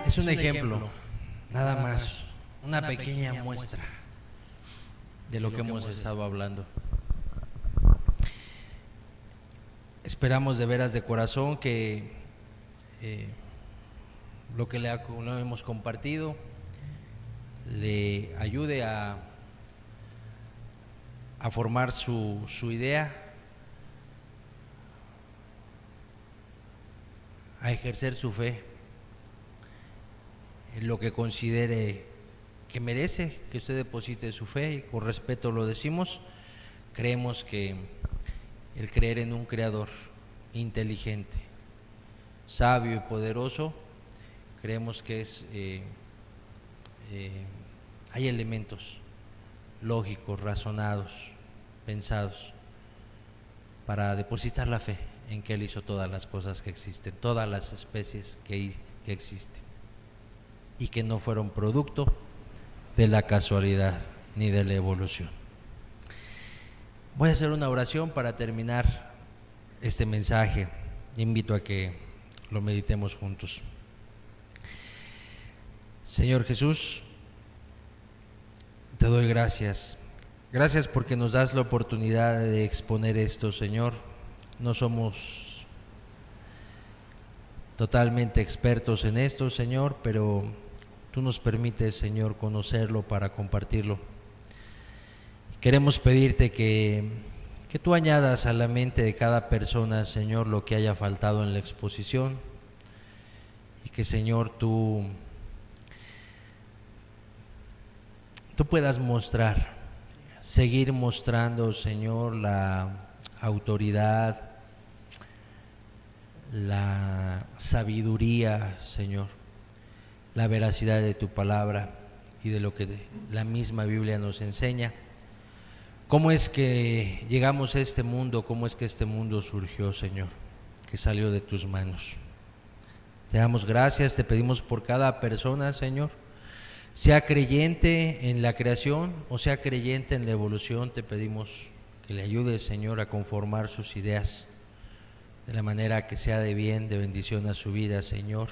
Es un ejemplo, nada más, una pequeña muestra de lo que hemos estado hablando. Esperamos de veras de corazón que lo que lo hemos compartido le ayude a formar su idea, a ejercer su fe en lo que considere que merece que usted deposite su fe, y con respeto lo decimos. Creemos que el creer en un creador inteligente, sabio y poderoso, creemos que hay elementos lógicos, razonados, pensados, para depositar la fe en que Él hizo todas las cosas que existen, todas las especies que existen, y que no fueron producto de la casualidad ni de la evolución. Voy a hacer una oración para terminar este mensaje. Invito a que lo meditemos juntos. Señor Jesús, te doy gracias. Gracias porque nos das la oportunidad de exponer esto, Señor. No somos totalmente expertos en esto, Señor, pero tú nos permites, Señor, conocerlo para compartirlo. Queremos pedirte que tú añadas a la mente de cada persona, Señor, lo que haya faltado en la exposición, y que, Señor, tú puedas mostrar, seguir mostrando, Señor, la autoridad, la sabiduría, Señor, la veracidad de tu palabra y de lo que la misma Biblia nos enseña. ¿Cómo es que llegamos a este mundo? ¿Cómo es que este mundo surgió, Señor? Que salió de tus manos. Te damos gracias, te pedimos por cada persona, Señor, sea creyente en la creación o sea creyente en la evolución. Te pedimos que le ayudes, Señor, a conformar sus ideas de la manera que sea de bien, de bendición a su vida, Señor,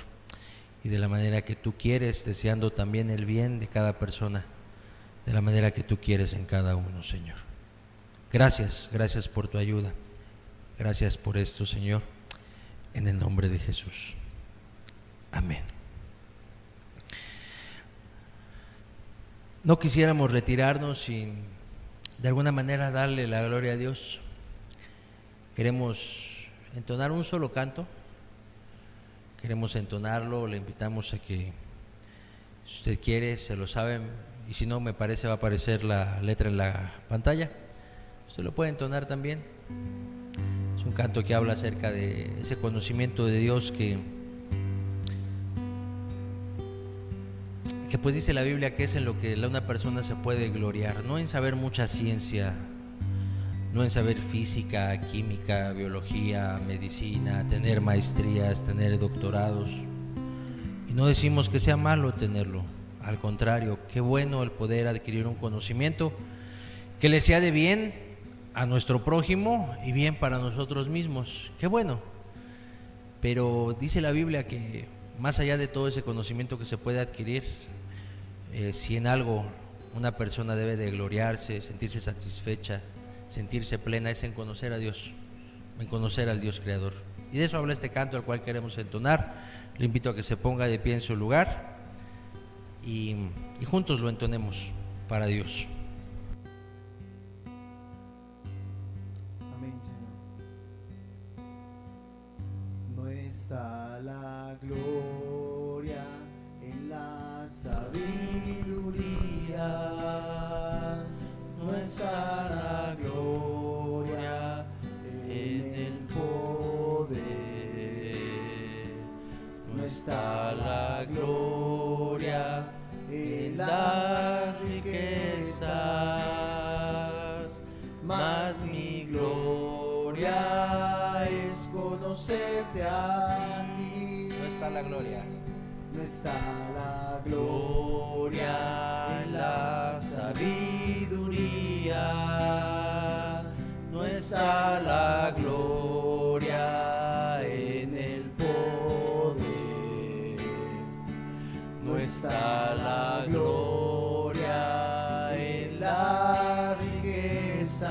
y de la manera que tú quieres, deseando también el bien de cada persona, de la manera que tú quieres en cada uno, Señor. Gracias, gracias por tu ayuda. Gracias por esto, Señor, en el nombre de Jesús. Amén. No quisiéramos retirarnos sin de alguna manera darle la gloria a Dios. Queremos entonar un solo canto. Queremos entonarlo. Le invitamos a que, si usted quiere, se lo saben, y si no, me parece va a aparecer la letra en la pantalla. Usted lo puede entonar también. Es un canto que habla acerca de ese conocimiento de Dios que pues dice la Biblia que es en lo que una persona se puede gloriar, no en saber mucha ciencia, no en saber física, química, biología, medicina, tener maestrías, tener doctorados. Y no decimos que sea malo tenerlo, al contrario, qué bueno el poder adquirir un conocimiento que le sea de bien a nuestro prójimo y bien para nosotros mismos, qué bueno. Pero dice la Biblia que más allá de todo ese conocimiento que se puede adquirir, si en algo una persona debe de gloriarse, sentirse satisfecha, sentirse plena, es en conocer a Dios, en conocer al Dios creador. Y de eso habla este canto al cual queremos entonar. Le invito a que se ponga de pie en su lugar y juntos lo entonemos para Dios. Amén, Señor. No está la gloria en la sabiduría, no está la gloria en el poder, no está la gloria en las riquezas, mas mi gloria es conocerte a ti. No está la gloria. No está la gloria en la sabiduría, no está la gloria en el poder, no está la gloria en las riquezas,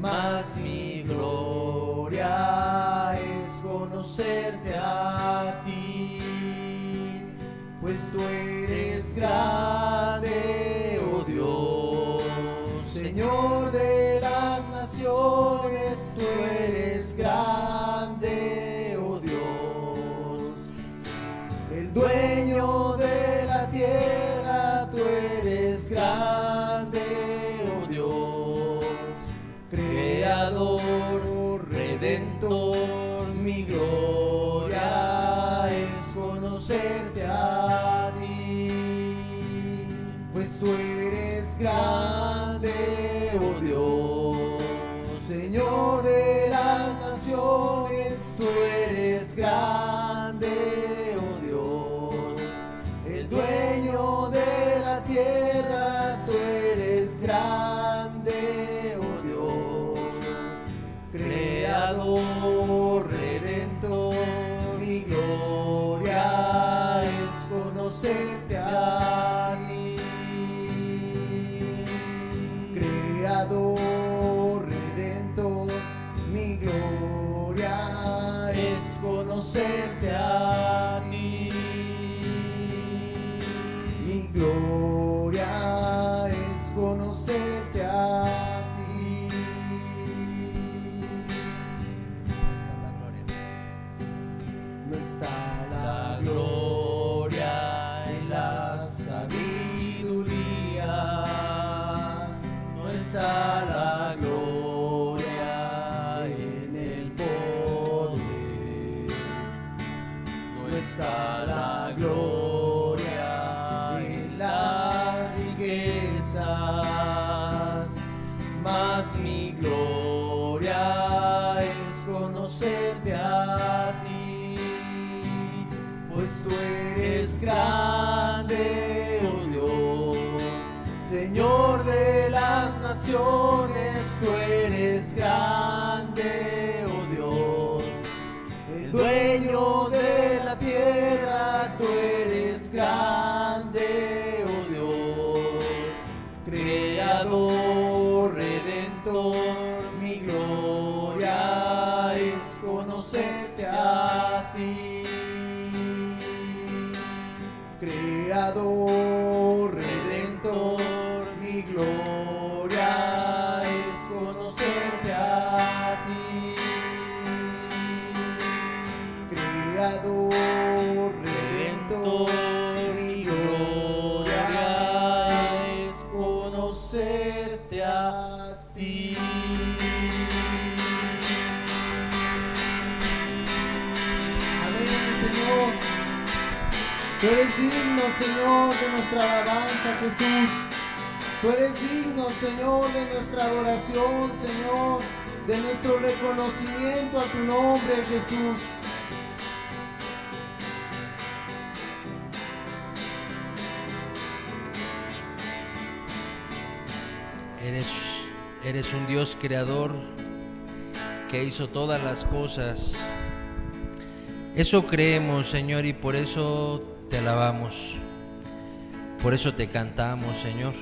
mas mi gloria es conocerte a ti. Pues tú eres grande, oh Dios, Señor de las naciones, tú eres grande, oh Dios, el dueño de la tierra. pues tú eres grande, oh Dios. Señor de las naciones, tú eres grande, oh Dios. El dueño de la tierra, tú eres grande, oh Dios. Creador, redentor, mi gloria es conocerte a ti. Creador, redentor, mi gloria es conocerte a ti. Mi gloria es conocerte a ti. No está la gloria en la sabiduría, no está la gloria en el poder, no está la gloria en las riquezas, mas mi gloria es conocerte a ti, pues tú eres grande, oh Dios. Señor de las naciones, tú eres grande, oh Dios. El dueño de la tierra, tú eres grande, oh Dios. Creador, redentor, mi gloria es conocerte a ti. Creador, redentor, mi gloria es conocerte a ti. Creador, redentor, mi gloria es conocerte a ti. Amén, Señor. Tú eres digno, Señor, de nuestra alabanza, Jesús. Tú eres digno, Señor, de nuestra adoración, Señor, de nuestro reconocimiento a tu nombre, Jesús. Eres un Dios creador que hizo todas las cosas. Eso creemos, Señor, y por eso te alabamos. Por eso te cantamos, Señor.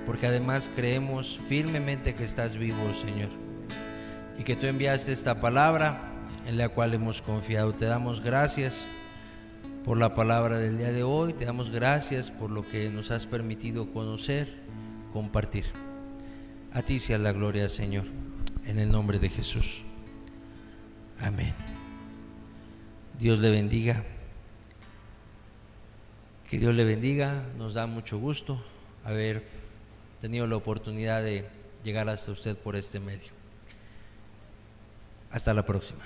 Porque además creemos firmemente que estás vivo, Señor. Y que tú enviaste esta palabra en la cual hemos confiado. Te damos gracias por la palabra del día de hoy. Te damos gracias por lo que nos has permitido conocer, compartir. A ti sea la gloria, Señor, en el nombre de Jesús. Amén. Dios le bendiga. Que Dios le bendiga. Nos da mucho gusto haber tenido la oportunidad de llegar hasta usted por este medio. Hasta la próxima.